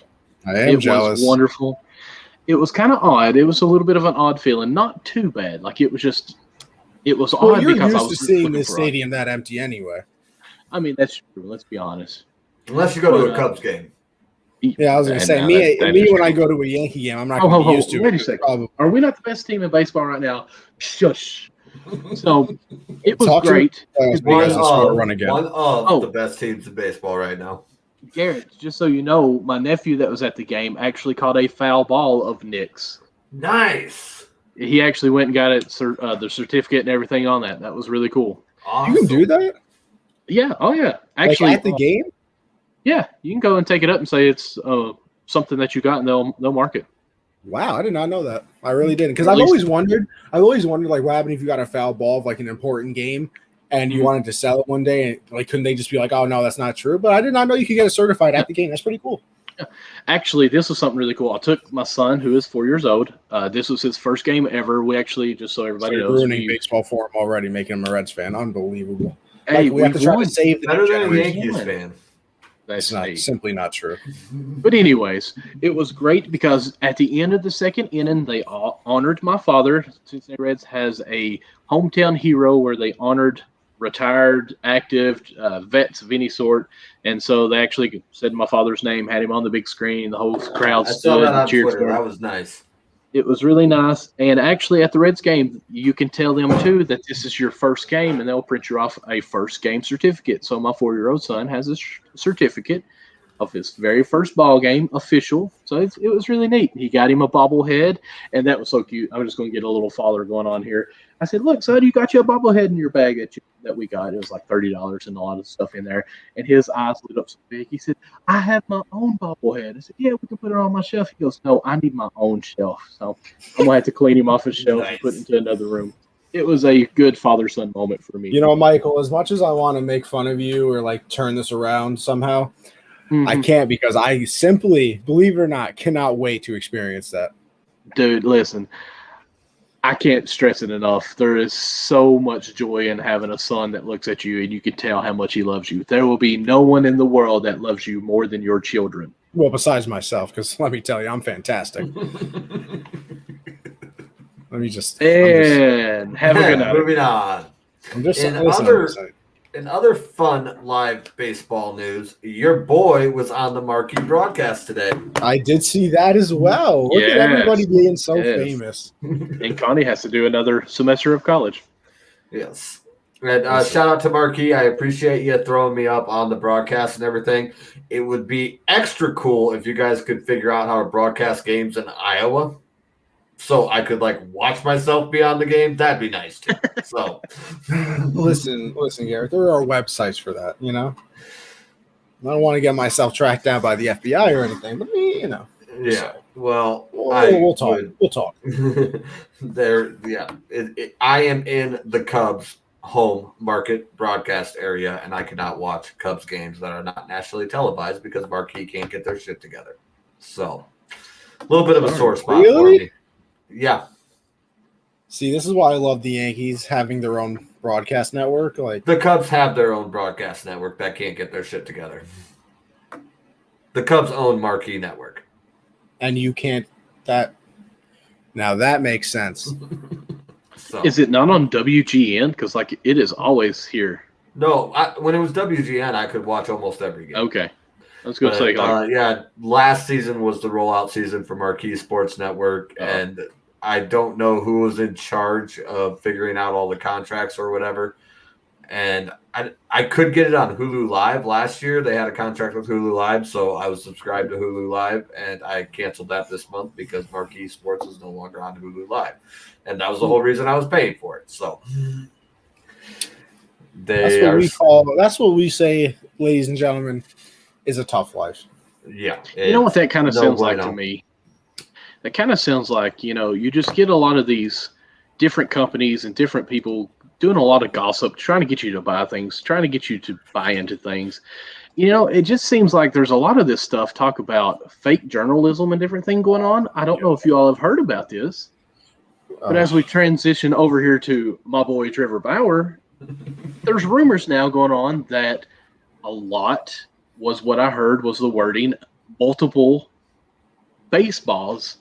it was wonderful. It was kind of odd. It was a little bit of an odd feeling. Not too bad. It was odd because I was used to seeing this stadium that empty anyway. I mean, that's true. Let's be honest. Unless you go to a Cubs game. Yeah, I was going to say, me when I go to a Yankee game, I'm not going to be used to it. Wait a second. Are we not the best team in baseball right now? Shush. So, it was great. One of the best teams in baseball right now. Garrett, just so you know, my nephew that was at the game actually caught a foul ball of Nick's. Nice. He actually went and got it, the certificate and everything on that. That was really cool. Awesome. You can do that? Yeah. Oh, yeah. Actually, at the game? Yeah. You can go and take it up and say it's something that you got, and they'll mark it. Wow, I did not know that. I really didn't, because I've always wondered, like, what happened if you got a foul ball of like an important game and you wanted to sell it one day, and couldn't they just be like, oh no, that's not true? But I did not know you could get it certified at the game. That's pretty cool. Actually, this was something really cool. I took my son, who is 4 years old. This was his first game ever. We actually, just so everybody knows, ruining baseball for him already, making him a Reds fan. Unbelievable. Hey, we have to try to save the better than a Yankees fan. That's simply not true. But anyways, it was great because at the end of the second inning, they honored my father. Cincinnati Reds has a hometown hero where they honored retired, active vets of any sort. And so they actually said my father's name, had him on the big screen. The whole crowd stood and cheered for him. That was nice. It was really nice. And actually at the Reds game, you can tell them too that this is your first game, and they'll print you off a first game certificate. So my 4-year-old son has a certificate of his very first ball game, official. So it was really neat. He got him a bobblehead, and that was so cute. I'm just going to get a little father going on here. I said, look, son, you got you a bobblehead in your bag that we got. It was like $30 and a lot of stuff in there. And his eyes lit up so big. He said, I have my own bobblehead. I said, yeah, we can put it on my shelf. He goes, no, I need my own shelf. So I'm going to have to clean him off his shelf and put it into another room. It was a good father-son moment for me. Michael, as much as I want to make fun of you or like turn this around somehow, I can't, because I simply, believe it or not, cannot wait to experience that. Dude, listen, I can't stress it enough. There is so much joy in having a son that looks at you and you can tell how much he loves you. There will be no one in the world that loves you more than your children. Well, besides myself, because let me tell you, I'm fantastic. Have a good night. Moving on. I'm just In other fun live baseball news, your boy was on the marquee broadcast today. I did see that as well. Look at everybody being so famous. And Connie has to do another semester of college. Yes. And shout out to Marquee. I appreciate you throwing me up on the broadcast and everything. It would be extra cool if you guys could figure out how to broadcast games in Iowa. so I could like watch myself be on the game. That'd be nice too. So listen, Garrett, there are websites for that, you know. I don't want to get myself tracked down by the FBI or anything, but you know. Yeah. So, well, we'll talk. We'll talk. I am in the Cubs home market broadcast area, and I cannot watch Cubs games that are not nationally televised because Marquee can't get their shit together. So, a little bit of a sore spot for me. Yeah. See, this is why I love the Yankees having their own broadcast network. Like the Cubs have their own broadcast network that can't get their shit together. The Cubs own Marquee Network. And you can't now that makes sense. So. Is it not on WGN? Because like it is always here. No, when it was WGN, I could watch almost every game. Okay, I was going to say. Yeah, last season was the rollout season for Marquee Sports Network, and I don't know who was in charge of figuring out all the contracts or whatever. And I could get it on Hulu Live last year. They had a contract with Hulu Live, so I was subscribed to Hulu Live, and I canceled that this month because Marquee Sports is no longer on Hulu Live. And that was the whole reason I was paying for it. So that's what we say, ladies and gentlemen, is a tough life. Yeah. You know what that kind of sounds like to me? That kind of sounds like, you just get a lot of these different companies and different people doing a lot of gossip, trying to get you to buy things, trying to get you to buy into things. It just seems like there's a lot of this stuff talk about fake journalism and different things going on. I don't know if you all have heard about this, but as we transition over here to my boy Trevor Bauer, there's rumors now going on that a lot was what I heard was the wording, multiple baseballs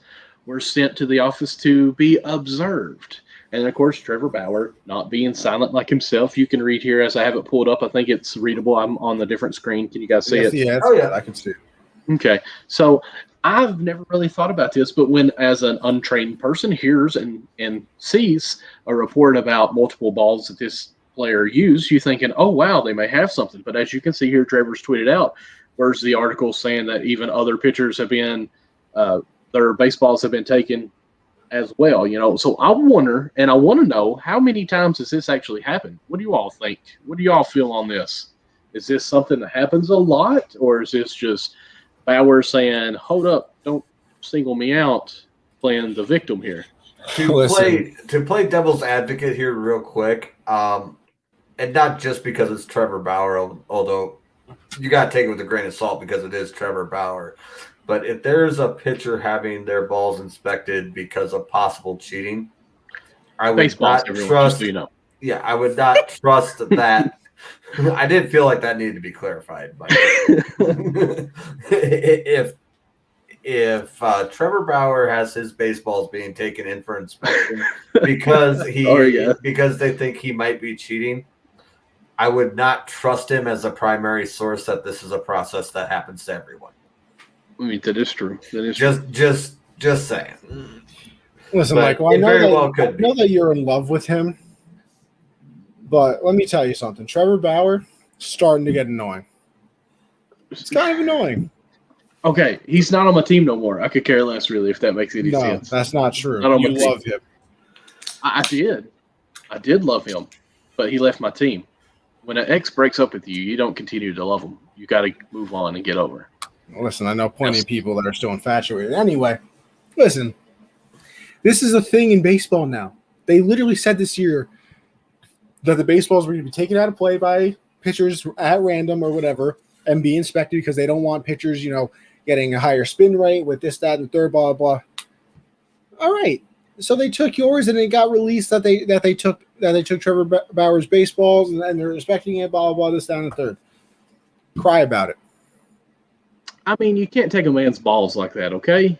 were sent to the office to be observed. And, of course, Trevor Bauer, not being silent like himself, you can read here as I have it pulled up. I think it's readable. I'm on the different screen. Can you guys see it? Yeah, I can see it. Okay. So I've never really thought about this, but when, as an untrained person, hears and sees a report about multiple balls that this player used, you're thinking, oh, wow, they may have something. But as you can see here, Trevor's tweeted out, where's the article saying that even other pitchers have been their baseballs have been taken as well, So I wonder, and I want to know, how many times has this actually happened? What do you all think? What do you all feel on this? Is this something that happens a lot, or is this just Bauer saying, hold up, don't single me out, playing the victim here? To play devil's advocate here real quick, and not just because it's Trevor Bauer, although you got to take it with a grain of salt because it is Trevor Bauer. But if there's a pitcher having their balls inspected because of possible cheating, I would not trust. Yeah, I would not trust that. I did feel like that needed to be clarified. If Trevor Bauer has his baseballs being taken in for inspection because because they think he might be cheating, I would not trust him as a primary source that this is a process that happens to everyone. I mean, that is true. Just saying. Listen, Michael, I know that you're in love with him, but let me tell you something. Trevor Bauer starting to get annoying. It's kind of annoying. Okay, he's not on my team no more. I could care less, really, if that makes any sense. No, that's not true. You love him. I did. I did love him, but he left my team. When an ex breaks up with you, you don't continue to love him. You got to move on and get over. Listen, I know plenty of people that are still infatuated. Anyway, listen, this is a thing in baseball now. They literally said this year that the baseballs were going to be taken out of play by pitchers at random or whatever and be inspected because they don't want pitchers, getting a higher spin rate with this, that, and third, blah, blah. All right. So they took yours and it got released that they took Trevor Bauer's baseballs and they're inspecting it, blah, blah, blah, this, that, and the third. Cry about it. I mean, you can't take a man's balls like that, okay?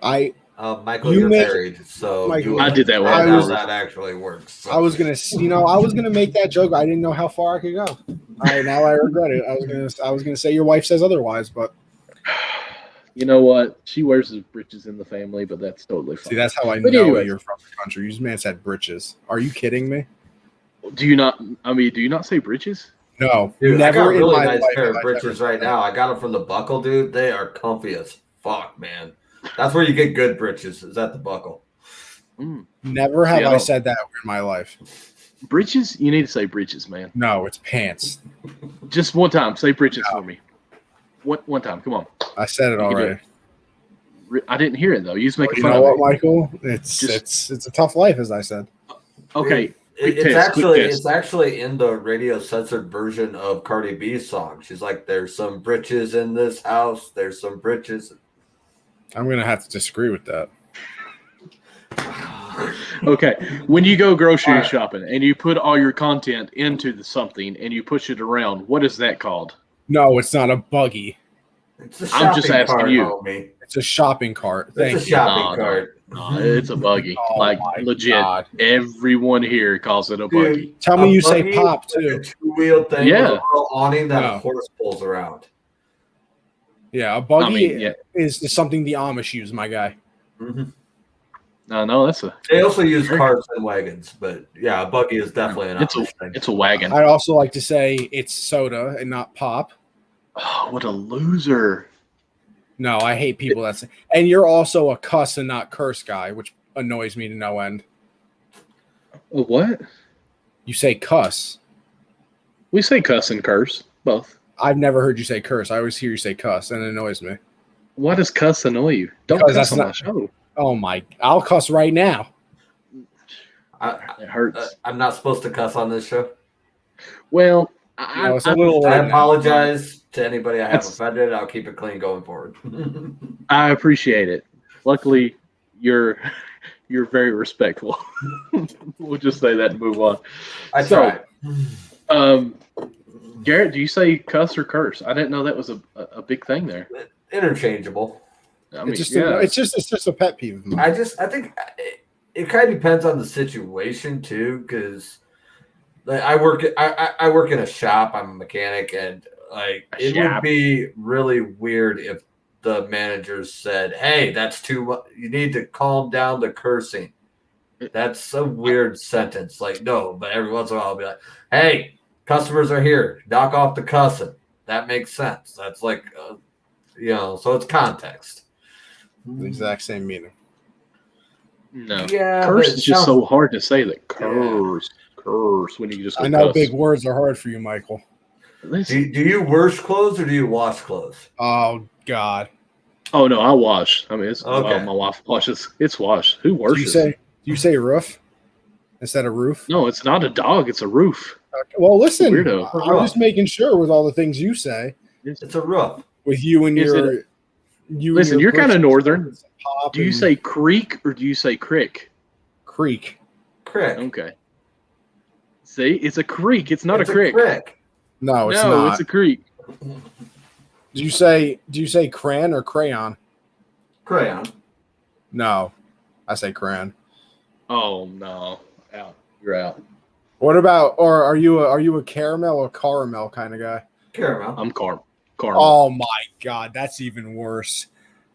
Michael, you're married, so Michael, I did that one. How that actually works. So. I was gonna make that joke. I didn't know how far I could go. Now I regret it. I was gonna say your wife says otherwise, but you know what? She wears the britches in the family, but that's totally fine. See, that's how I know you're from the country. This man said britches. Are you kidding me? Do you not say britches? No, dude, never. I got a really nice pair of britches right now. I got them from the Buckle, dude. They are comfy as fuck, man. That's where you get good britches. Is at the buckle. Never have I said that in my life. Britches? You need to say britches, man. No, it's pants. Just one time. Say britches for me. One time. Come on. I said it already. I didn't hear it though. You just make fun of me. You know what, Michael? It's a tough life, as I said. Okay. It's actually in the radio censored version of Cardi B's song. She's like, "There's some britches in this house. There's some britches." I'm gonna have to disagree with that. Okay, when you go grocery shopping and you put all your content into something and you push it around, what is that called? No, it's not a buggy. I'm just asking you. Homie. It's a shopping cart. It's a shopping cart. No, it's a buggy. Legit. God. Everyone here calls it a buggy. Tell me you say pop too. A two-wheel thing with a little awning that No. a horse pulls around. Yeah, a buggy is something the Amish use, my guy. Mm-hmm. No, that's a. They also use carts and wagons, but yeah, a buggy is definitely an Amish thing. It's a wagon. I'd also like to say it's soda and not pop. Oh, what a loser! No, I hate people that say. And you're also a cuss and not curse guy, which annoys me to no end. A what? You say cuss. We say cuss and curse, both. I've never heard you say curse. I always hear you say cuss, and it annoys me. Why does cuss annoy you? Don't Because cuss that's on not my show. Oh my! I'll cuss right now. It hurts. I'm not supposed to cuss on this show. Well, It's a little. I apologize to anybody I have offended. I'll keep it clean going forward. I appreciate it. Luckily, you're very respectful. We'll just say that and move on. I tried. Garrett, do you say cuss or curse? I didn't know that was a big thing there. Interchangeable. I mean, it's just a pet peeve of mine. I think it kind of depends on the situation too, because I work in a shop. I'm a mechanic, and it would be really weird if the managers said, "Hey, that's too much. You need to calm down the cursing." That's a weird sentence. No, but every once in a while I'll be like, "Hey, customers are here. Knock off the cussing." That makes sense. That's so it's context. The exact same meaning. No. Yeah, curse is just so hard to say. That curse when you just go I know cuss. big words are hard for you, Michael. Do you wash clothes or do you wash clothes? Oh God. Oh no, I wash. I mean, it's okay. My wife washes. It's washed. Who washes? Do you say roof instead of roof? No, it's not a dog. It's a roof. Okay. Well, listen. Weirdo. I'm just making sure with all the things you say. It's a roof. With you and Listen, you're kind of northern. Do you say creek or do you say crick? Creek. Crick. Okay. See, it's a creek. It's not a crick. No, it's not. It's a creek. Do you say crayon or crayon? Crayon. No, I say crayon. Oh no, out. You're out. What about? Or are you a caramel or caramel kind of guy? Caramel. I'm caramel. Oh my God, that's even worse.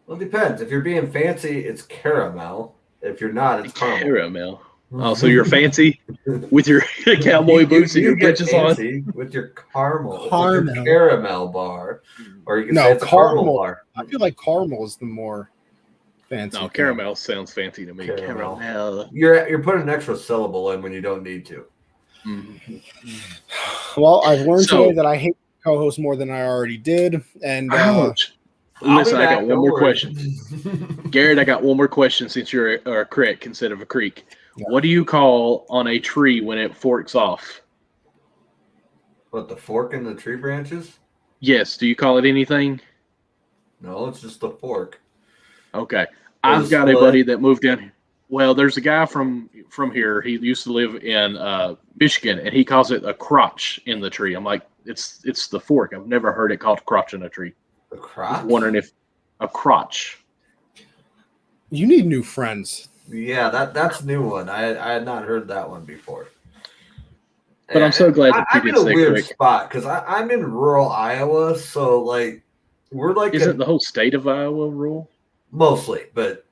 Well, it depends. If you're being fancy, it's caramel. If you're not, it's caramel. Oh, so you're fancy with your cowboy boots and your britches on? With your caramel bar, or you can say it's a caramel bar. I feel like caramel is the more fancy. No, caramel sounds fancy to me. Caramel. You're putting an extra syllable in when you don't need to. Mm-hmm. Well, I've learned today that I hate co-host more than I already did, and listen, I got one more question. Garrett, I got one more question since you're a crick instead of a creek. Yeah. What do you call on a tree when it forks off? What, the fork in the tree branches? Yes. Do you call it anything? No, it's just the fork. Okay. I've got a buddy that moved in. Well, there's a guy from here. He used to live in Michigan, and he calls it a crotch in the tree. I'm like, it's the fork. I've never heard it called crotch in a tree. A crotch? I'm wondering if a crotch. You need new friends. Yeah, that's a new one. I had not heard that one before. But I'm so glad that you did say I'm in a weird quick. spot because I'm in rural Iowa, so we're Isn't the whole state of Iowa rural? Mostly, but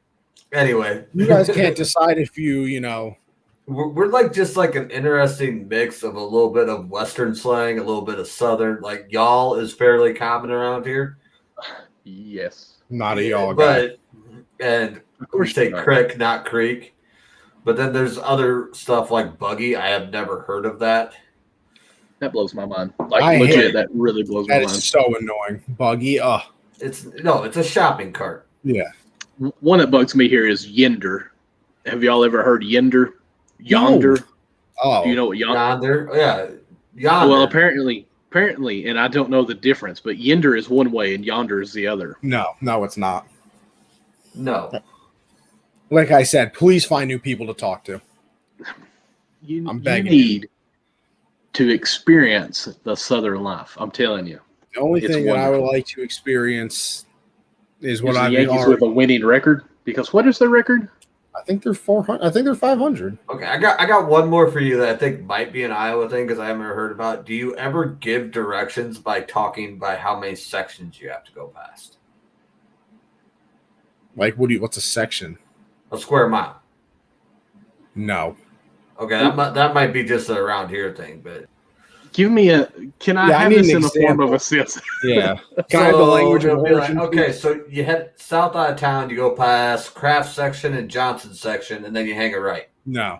anyway, you guys can't decide if you know. We're just an interesting mix of a little bit of Western slang, a little bit of Southern. Y'all is fairly common around here. Yes. Not a y'all guy. But and Of course we say not. crick, not creek. But then there's other stuff like buggy. I have never heard of that. That blows my mind. Like legit, that really blows my mind. That is so annoying. Buggy. It's a shopping cart. Yeah. One that bugs me here is yender. Have y'all ever heard yender? Yonder. No. Oh. Do you know what yonder? Yeah. Yonder. Well, apparently, and I don't know the difference, but yender is one way and yonder is the other. No, it's not. No. Like I said, please find new people to talk to. I'm begging you to experience the Southern life. I'm telling you. The only thing that I would like to experience is what the Yankees with a winning record. Because what is their record? I think they're 400. I think they're 500. Okay, I got one more for you that I think might be an Iowa thing because I haven't heard about. Do you ever give directions by talking by how many sections you have to go past? Like, what's a section? A square mile. No. Okay, that might be just an around here thing, but give me can I have this in the form of a sentence? Yeah. Can I have the language of origin? Okay, so you head south out of town, you go past Kraft section and Johnson section, and then you hang a right. No.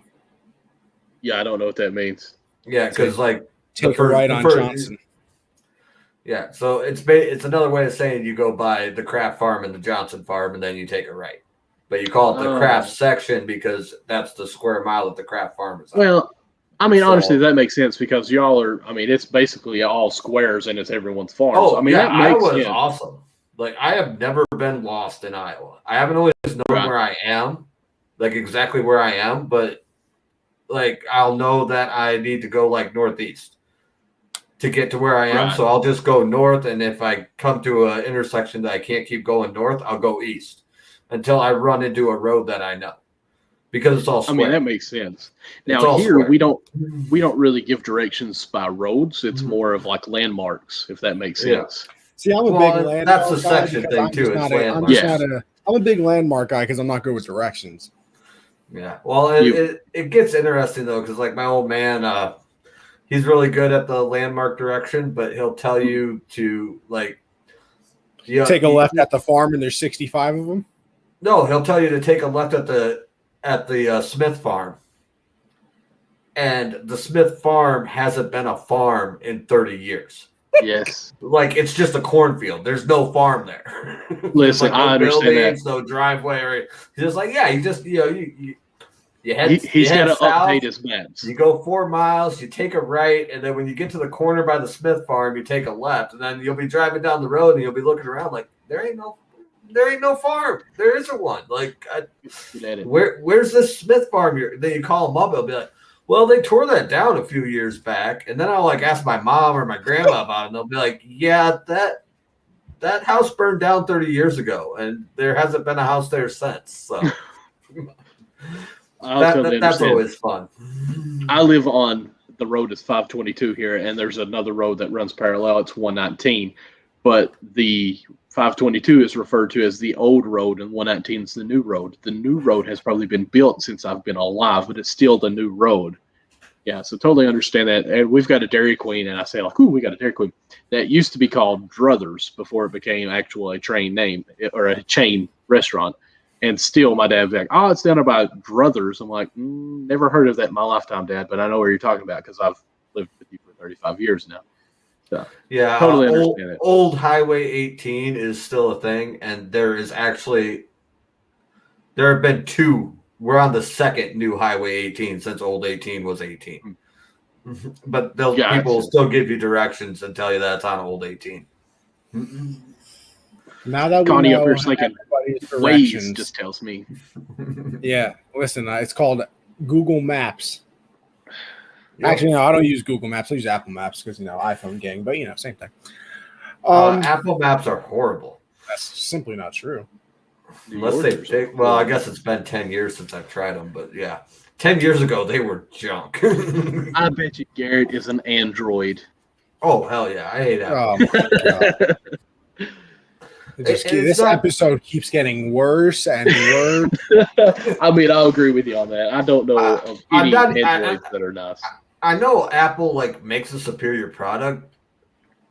Yeah, I don't know what that means. Yeah, because like take a right on Johnson. Yeah, so it's another way of saying you go by the Kraft farm and the Johnson farm, and then you take a right. But you call it the Kraft section because that's the square mile that the Kraft farm is on. Well, I mean, honestly, that makes sense because y'all are. I mean, it's basically all squares and it's everyone's farm. Oh, so, I mean, yeah, that makes Iowa is sense. awesome. Like I have never been lost in Iowa. I haven't always known where I am, like exactly where I am, but like I'll know that I need to go like northeast to get to where I am. Right. So I'll just go north, and if I come to an intersection that I can't keep going north, I'll go east until I run into a road that I know. Because it's all square. I mean, that makes sense. Now here square. we don't really give directions by roads. It's more of like landmarks, if that makes sense. See, I'm a big landmark. That's a section thing too. I'm a big landmark guy because I'm not good with directions. Yeah. Well, it gets interesting though, because like my old man, he's really good at the landmark direction, but he'll tell you to like take a left at the farm, and there's 65 of them. No, he'll tell you to take a left at the Smith farm. And the Smith farm hasn't been a farm in 30 years. Yes. Like, it's just a cornfield. There's no farm there. Listen, like no I understand buildings, that. No driveway. Or, he's just like, yeah, you just, you head He's got to south, update his maps. You go 4 miles, you take a right, and then when you get to the corner by the Smith farm, you take a left. And then you'll be driving down the road, and you'll be looking around like, there ain't no farm. There isn't one. Like, where's this Smith farm? Then you call them up. They'll be like, well, they tore that down a few years back. And then I'll like ask my mom or my grandma about it. And they'll be like, yeah, that house burned down 30 years ago. And there hasn't been a house there since. So that's always fun. I live on the road is 522 here. And there's another road that runs parallel. It's 119. But the 522 is referred to as the old road, and 119 is the new road. The new road has probably been built since I've been alive, but it's still the new road. Yeah, so totally understand that. And we've got a Dairy Queen, and I say like, "Ooh, we got a Dairy Queen." That used to be called Druthers before it became actually a train name or a chain restaurant. And still, my dad's like, "Oh, it's down about Druthers." I'm like, "Never heard of that in my lifetime, Dad," but I know what you're talking about because I've lived with you for 35 years now. So, yeah, totally understand it. Old Highway 18 is still a thing, and there have been 2. We're on the second new Highway 18 since old 18 was 18. But people will still give you directions and tell you that it's on old 18. Now that Connie we up know here thinking Waze just tells me. Yeah, listen, it's called Google Maps. Yep. Actually, no, I don't use Google Maps. I use Apple Maps because, iPhone gang, but, same thing. Apple Maps are horrible. That's simply not true. I guess it's been 10 years since I've tried them, but yeah. 10 years ago, they were junk. I bet you Garrett is an Android. Oh, hell yeah. I hate Apple. Oh, my God. This episode keeps getting worse and worse. I mean, I'll agree with you on that. I don't know of any Androids that are nice. I know Apple makes a superior product,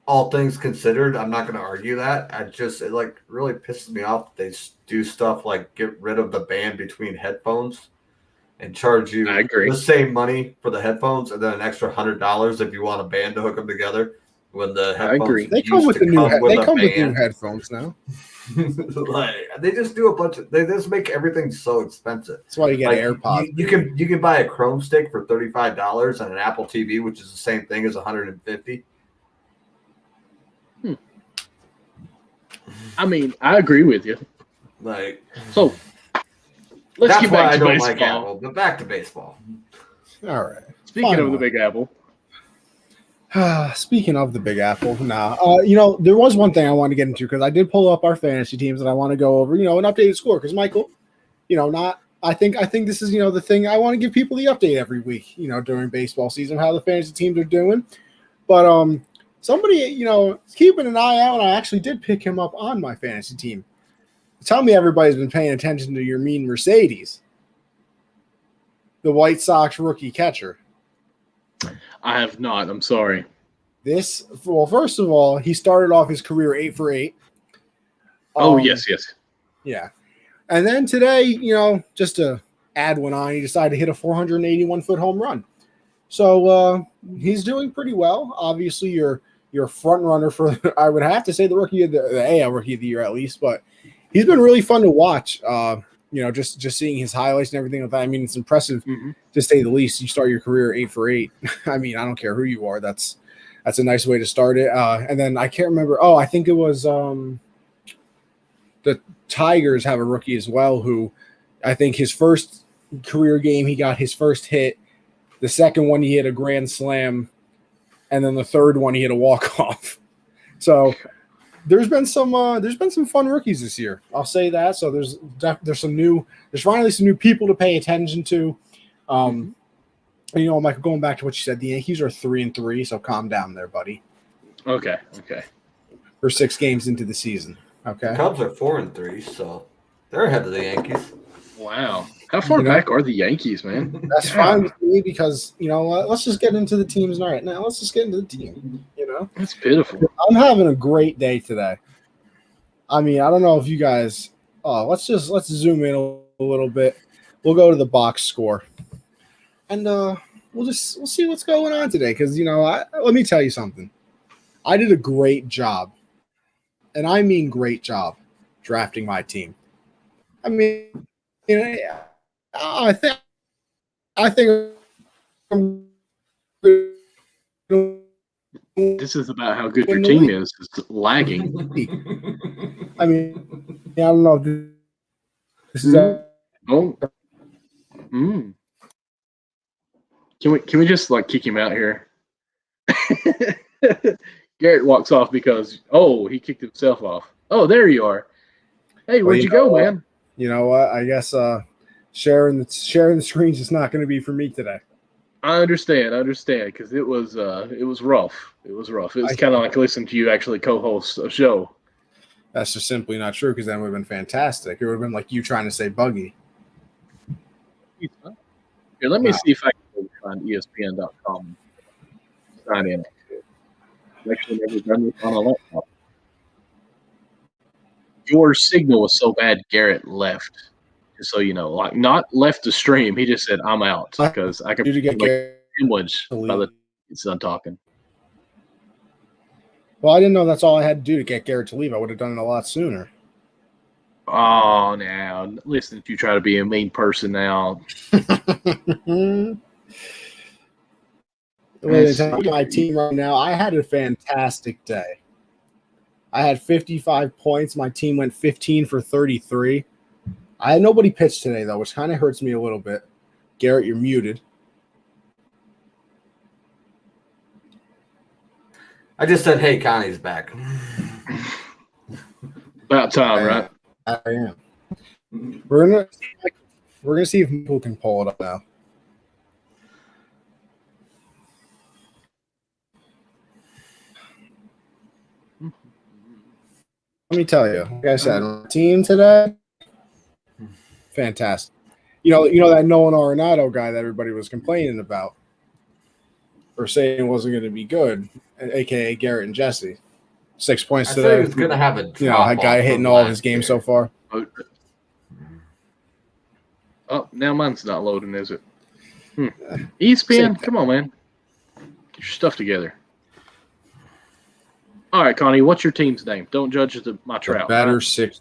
all things considered, I'm not going to argue that. It like really pisses me off that they do stuff like get rid of the band between headphones and charge you the same money for the headphones and then an extra $100 if you want a band to hook them together. When the headphones they come with the new headphones now. Like they just do they just make everything so expensive. That's why you get AirPods. You can buy a Chrome stick for $35 and an Apple TV, which is the same thing as $150. I mean, I agree with you. Like, so let's get back to baseball. Like Apple, but back to baseball. All right. Speaking of the Big Apple. Speaking of the Big Apple, there was one thing I wanted to get into because I did pull up our fantasy teams and I want to go over, an updated score. Because Michael, I think this is, the thing I want to give people the update every week, during baseball season, how the fantasy teams are doing. But somebody, is keeping an eye out. I actually did pick him up on my fantasy team. Tell me everybody's been paying attention to your mean Mercedes, the White Sox rookie catcher. I have not. I'm sorry. First of all, he started off his career 8 for 8. Yes. Yeah. And then today, just to add one on, he decided to hit a 481-foot home run. So he's doing pretty well. Obviously, you're front runner for, I would have to say, the AL Rookie of the Year at least. But he's been really fun to watch. Just seeing his highlights and everything like that. I mean, it's impressive to say the least. You start your career 8 for 8. I mean, I don't care who you are. That's a nice way to start it. And then I can't remember. I think it was the Tigers have a rookie as well who I think his first career game, he got his first hit. The second one, he hit a grand slam. And then the third one, he hit a walk-off. So there's been some fun rookies this year. I'll say that. So there's finally some new people to pay attention to. And, Michael, going back to what you said, the Yankees are 3-3, so calm down there, buddy. Okay. We're 6 games into the season. Okay. The Cubs are 4-3, so they're ahead of the Yankees. Wow. How far back are the Yankees, man? That's fine with me because, let's just get into the teams right now. Let's just get into the team, That's pitiful. I'm having a great day today. I mean, I don't know if you guys let's zoom in a little bit. We'll go to the box score. And we'll see what's going on today because, let me tell you something. I did a great job. And I mean great job drafting my team. I mean, I think I'm this is about how good your team is. It's lagging. I mean, I don't know. This is Can we just kick him out here? Garrett walks off because he kicked himself off. Oh, there you are. Hey, where'd you go, man? You know what? I guess sharing the screens is not going to be for me today. I understand because it was rough. It was kind of like listening to you actually co-host a show. That's just simply not true because that would have been fantastic. It would have been like you trying to say Buggy. Here, let me see if I can find ESPN.com. Sign in. I've actually never done this on a laptop. Your signal was so bad, Garrett left. Just so you know, not left the stream. He just said, "I'm out," because I can get sandwich by the it's done talking. Well, I didn't know that's all I had to do to get Garrett to leave. I would have done it a lot sooner. Oh, now listen, if you try to be a mean person now. My team right now, I had a fantastic day. I had 55 points. My team went 15 for 33. I had nobody pitch today, though, which kind of hurts me a little bit. Garrett, you're muted. I just said, hey, Connie's back. About time, right? I am. We're gonna see if people can pull it up now. Let me tell you, like I said, my team today, fantastic. You know that Nolan Arenado guy that everybody was complaining about. or saying wasn't going to be good, aka Garrett and Jesse. 6 points I today. said he was going to have a drop a guy hitting all of his games so far. Oh, now mine's not loading, is it? ESPN, come on, man. Get your stuff together. All right, Connie, what's your team's name? Don't judge my trout. Batter 6.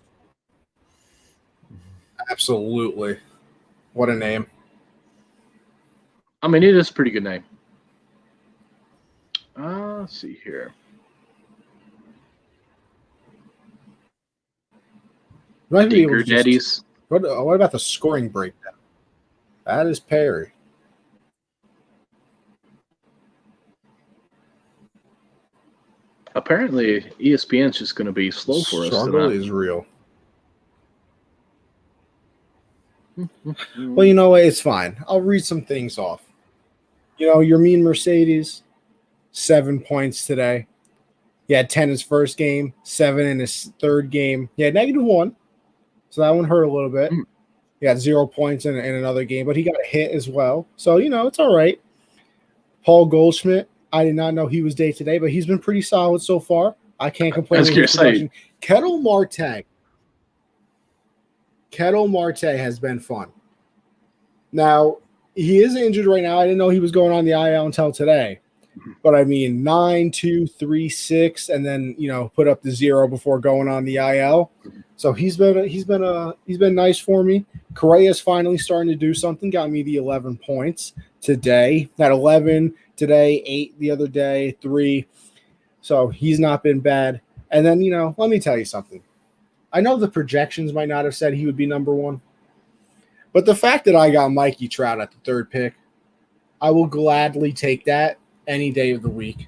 Absolutely. What a name. I mean, it is a pretty good name. Let's see here. Digger Daddies. What about the scoring breakdown? That is Perry. Apparently, ESPN's just going to be slow for us tonight. Struggle is real. Well, you know what? It's fine. I'll read some things off. Your mean Mercedes, 7 points today. He had 10 in his first game, 7 in his third game. He had -1, so that one hurt a little bit. He had 0 points in another game, but he got a hit as well. So, it's all right. Paul Goldschmidt, I did not know he was day today, but he's been pretty solid so far. I can't complain. I was going to say. Kettle Marte has been fun. Now, he is injured right now. I didn't know he was going on the IL until today. But I mean, 9, 2, 3, 6, and then put up the 0 before going on the IL. So he's been nice for me. Correa's finally starting to do something. Got me the 11 points today. That 11 today, 8 the other day, 3. So he's not been bad. And then let me tell you something. I know the projections might not have said he would be number 1, but the fact that I got Mikey Trout at the 3rd pick, I will gladly take that any day of the week.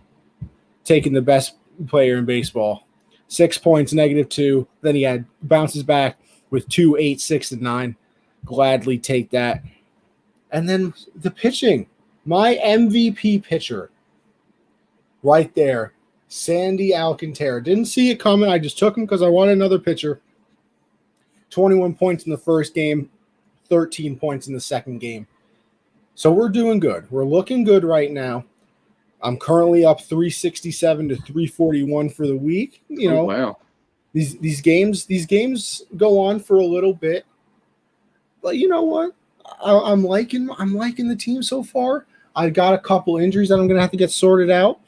Taking the best player in baseball. 6 points, -2. Then he bounces back with 2, 8, 6, and 9. Gladly take that. And then the pitching. My MVP pitcher. Right there. Sandy Alcantara. Didn't see it coming. I just took him because I wanted another pitcher. 21 points in the first game. 13 points in the second game. So we're doing good. We're looking good right now. I'm currently up 367 to 341 for the week. Wow. These games go on for a little bit. But you know what? I'm liking the team so far. I got a couple injuries that I'm going to have to get sorted out.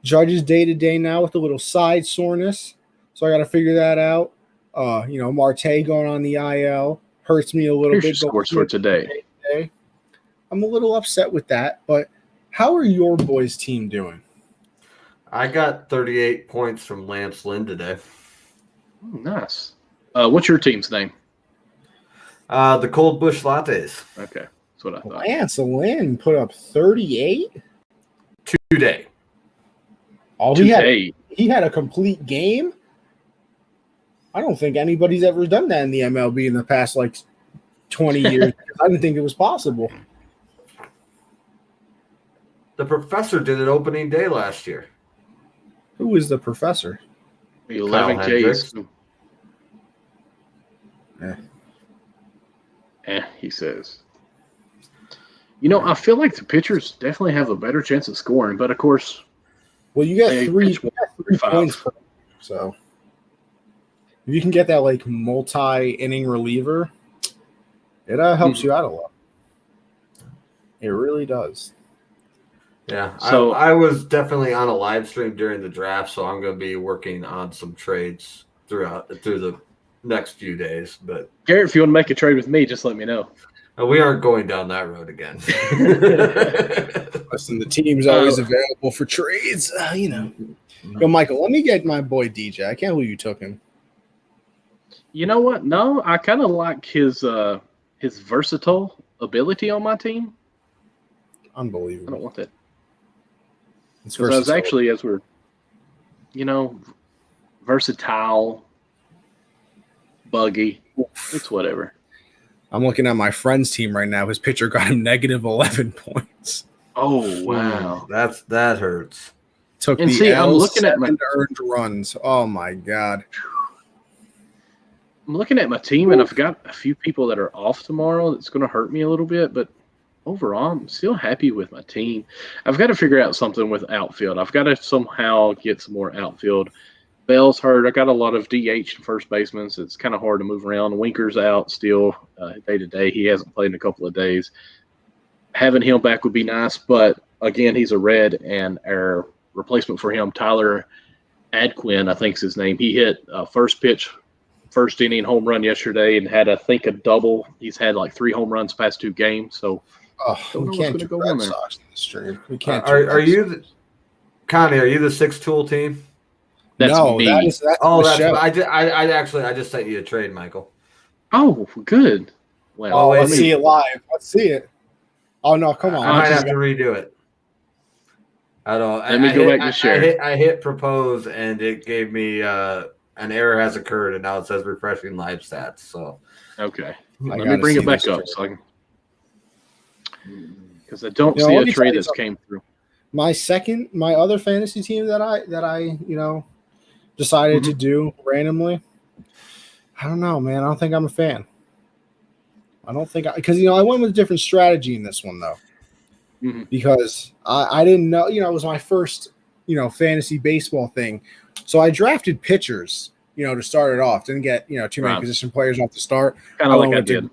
Judge's day-to-day now with a little side soreness. So I got to figure that out. Marte going on the IL hurts me a little bit. Here's your scores for today. I'm a little upset with that, but how are your boys' team doing? I got 38 points from Lance Lynn today. Oh, nice. What's your team's name? The Cold Bush Lattes. Okay, that's what I thought. Lance Lynn put up 38 today. He had a complete game. I don't think anybody's ever done that in the MLB in the past 20 years. I didn't think it was possible. The professor did it opening day last year. Who was the professor? 11 Ks. He says. I feel like the pitchers definitely have a better chance of scoring, but of course. Well, you got 3 points per, so if you can get that multi-inning reliever, it helps you out a lot. It really does. Yeah, so I was definitely on a live stream during the draft, so I'm going to be working on some trades through the next few days. But Garrett, if you want to make a trade with me, just let me know. We aren't going down that road again. Listen, the team's always available for trades. Yo, Michael, let me get my boy DJ. I can't believe you took him. You know what? No, I kind of like his versatile ability on my team. Unbelievable. I don't want that. Because I was actually, as we're, versatile, buggy. It's whatever. I'm looking at my friend's team right now. His pitcher got him -11 points. Oh, wow. That hurts. Took and the see, L, I'm looking at my earned runs. Oh, my God. I'm looking at my team, and I've got a few people that are off tomorrow. That's going to hurt me a little bit, but overall, I'm still happy with my team. I've got to figure out something with outfield. I've got to somehow get some more outfield. Bell's hurt. I got a lot of DH and first basemen, so it's kind of hard to move around. Winker's out still day to day. He hasn't played in a couple of days. Having him back would be nice, but again, he's a red, and our replacement for him, Tyler Adquin, I think's his name. He hit first pitch, first inning home run yesterday, and had I think a double. He's had like 3 home runs past 2 games, so don't know what's going to go on there. We can't. Are you, Connie? Are you the 6-tool team? That's me. That's I just sent you a trade, Michael. Oh, good. Well, let's see it live. Let's see it. Oh no, come on! I might have to redo it. I don't. Let me go back to share. I hit propose, and it gave me an error has occurred, and now it says refreshing live stats. So okay, let me bring it back up so I can, because I don't see a trade that's came through. My other fantasy team that I decided to do randomly. I don't know, man. I don't think I'm a fan. I don't think because I went with a different strategy in this one though, because I didn't know. It was my first fantasy baseball thing, so I drafted pitchers. To start it off, didn't get too many position players off the start. Kind of like I did.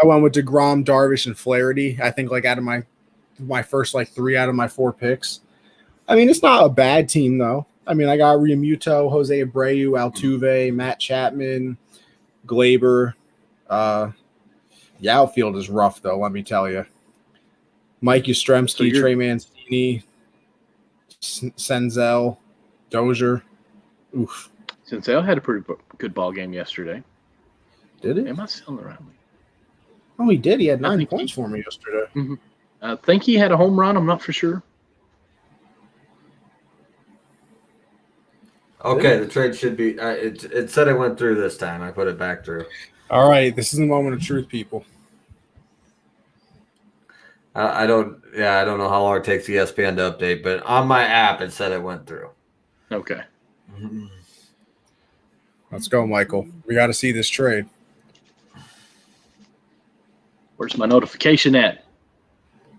I went with DeGrom, Darvish, and Flaherty. I think out of my first 3 out of my 4 picks. I mean, it's not a bad team though. I mean, I got Realmuto, Jose Abreu, Altuve, Matt Chapman, Glaber. The outfield is rough, though, let me tell you. Mike Yastrzemski, Trey Mancini, Senzel, Dozier. Oof. Senzel had a pretty good ball game yesterday. Did he? Am I still around? Oh, he did. He had 9 points for me yesterday. Mm-hmm. I think he had a home run. I'm not for sure. Okay, the trade should be. It said it went through this time. I put it back through. All right, this is the moment of truth, people. I don't know how long it takes ESPN to update, but on my app it said it went through. Okay. Let's go, Michael. We got to see this trade. Where's my notification at?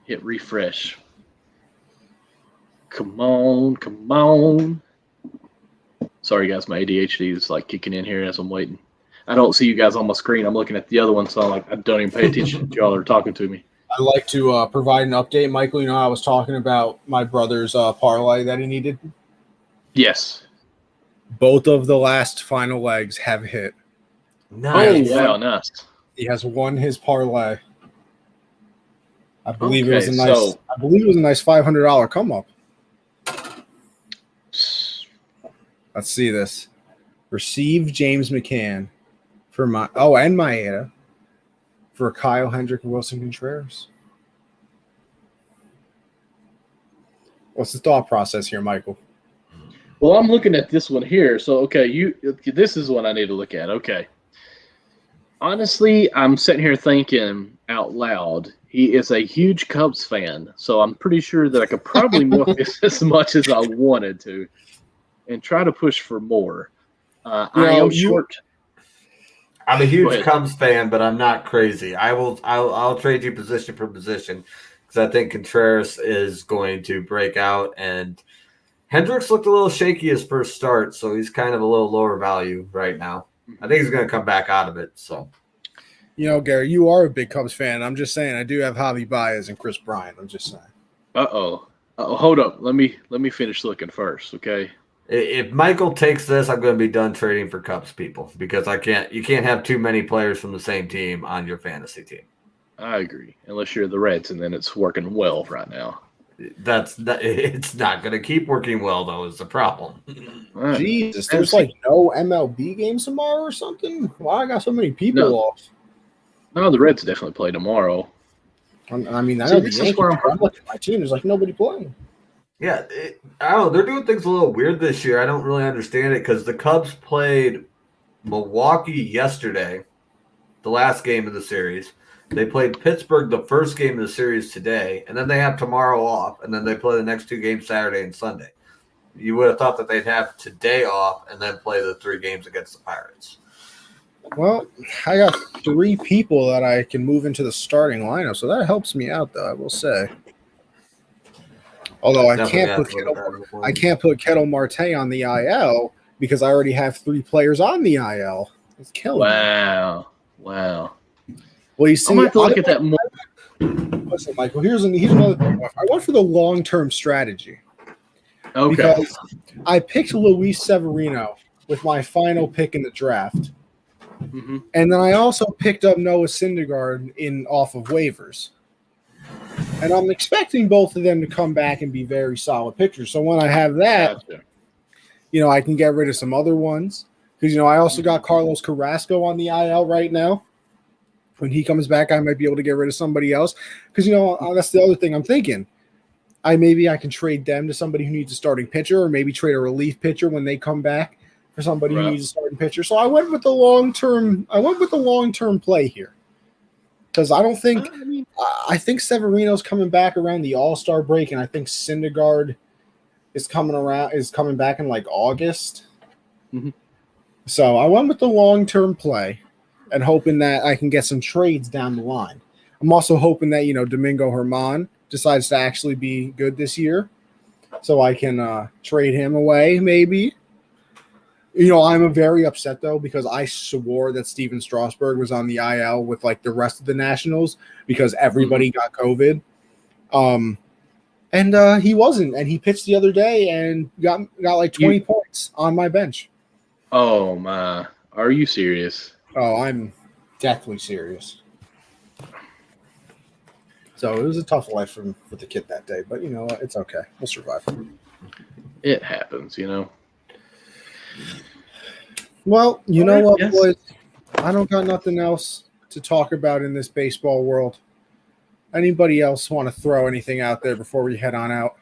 Hit refresh. Come on. Sorry, guys. My ADHD is kicking in here as I'm waiting. I don't see you guys on my screen. I'm looking at the other one, so I don't even pay attention to y'all are talking to me. I'd like to provide an update, Michael. I was talking about my brother's parlay that he needed. Yes. Both of the last final legs have hit. Nice. Oh, wow, nice. He has won his parlay. I believe it was a nice $500 come up. Let's see this. Receive James McCann and Maeda for Kyle Hendrick and Wilson Contreras. What's the thought process here, Michael? Well, I'm looking at this one here. So, okay, this is what I need to look at. Okay. Honestly, I'm sitting here thinking out loud. He is a huge Cubs fan, so I'm pretty sure that I could probably milk this as much as I wanted to and try to push for more. I am short. I'm a huge Cubs fan, but I'm not crazy. I'll trade you position for position because I think Contreras is going to break out, and Hendricks looked a little shaky his first start, so he's kind of a little lower value right now. I think he's going to come back out of it. So, Gary, you are a big Cubs fan. I'm just saying I do have Javi Baez and Chris Bryant. I'm just saying. Hold up. Let me finish looking first, okay? If Michael takes this, I'm going to be done trading for Cubs people because you can't have too many players from the same team on your fantasy team. I agree. Unless you're the Reds, and then it's working well right now. It's not going to keep working well, though, is the problem. Jesus, there's no MLB games tomorrow or something? Why I got so many people off? No, the Reds definitely play tomorrow. I know the Yankees. I'm looking at my team. There's nobody playing. Yeah, I don't know. They're doing things a little weird this year. I don't really understand it because the Cubs played Milwaukee yesterday, the last game of the series. They played Pittsburgh the first game of the series today, and then they have tomorrow off, and then they play the next 2 games Saturday and Sunday. You would have thought that they'd have today off and then play the 3 games against the Pirates. Well, I got 3 people that I can move into the starting lineup, so that helps me out, though, I will say. Although I can't put Kettle Marte on the IL because I already have 3 players on the IL. It's killing me. Wow. Well, you see, I'm going to have to look at that more. Listen, Michael, here's another thing. I went for the long-term strategy. Okay. Because I picked Luis Severino with my final pick in the draft. Mm-hmm. And then I also picked up Noah Syndergaard off of waivers. And I'm expecting both of them to come back and be very solid pitchers. So when I have that, I can get rid of some other ones. Because, I also got Carlos Carrasco on the IL right now. When he comes back, I might be able to get rid of somebody else. Because, that's the other thing I'm thinking. Maybe I can trade them to somebody who needs a starting pitcher, or maybe trade a relief pitcher when they come back for somebody who needs a starting pitcher. So I went with the long-term play here. Because I don't think I think Severino's coming back around the All-Star break, and I think Syndergaard is coming back in like August. Mm-hmm. So I went with the long-term play and hoping that I can get some trades down the line. I'm also hoping that, Domingo Germán decides to actually be good this year, so I can trade him away maybe. I'm very upset, though, because I swore that Steven Strasburg was on the IL with, the rest of the Nationals because everybody got COVID. And he wasn't, and he pitched the other day and got 20 points on my bench. Oh, my. Are you serious? Oh, I'm deathly serious. So it was a tough life for the kid that day, but it's okay. We'll survive. It happens, Well, know what, boys? I don't got nothing else to talk about in this baseball world. Anybody else want to throw anything out there before we head on out?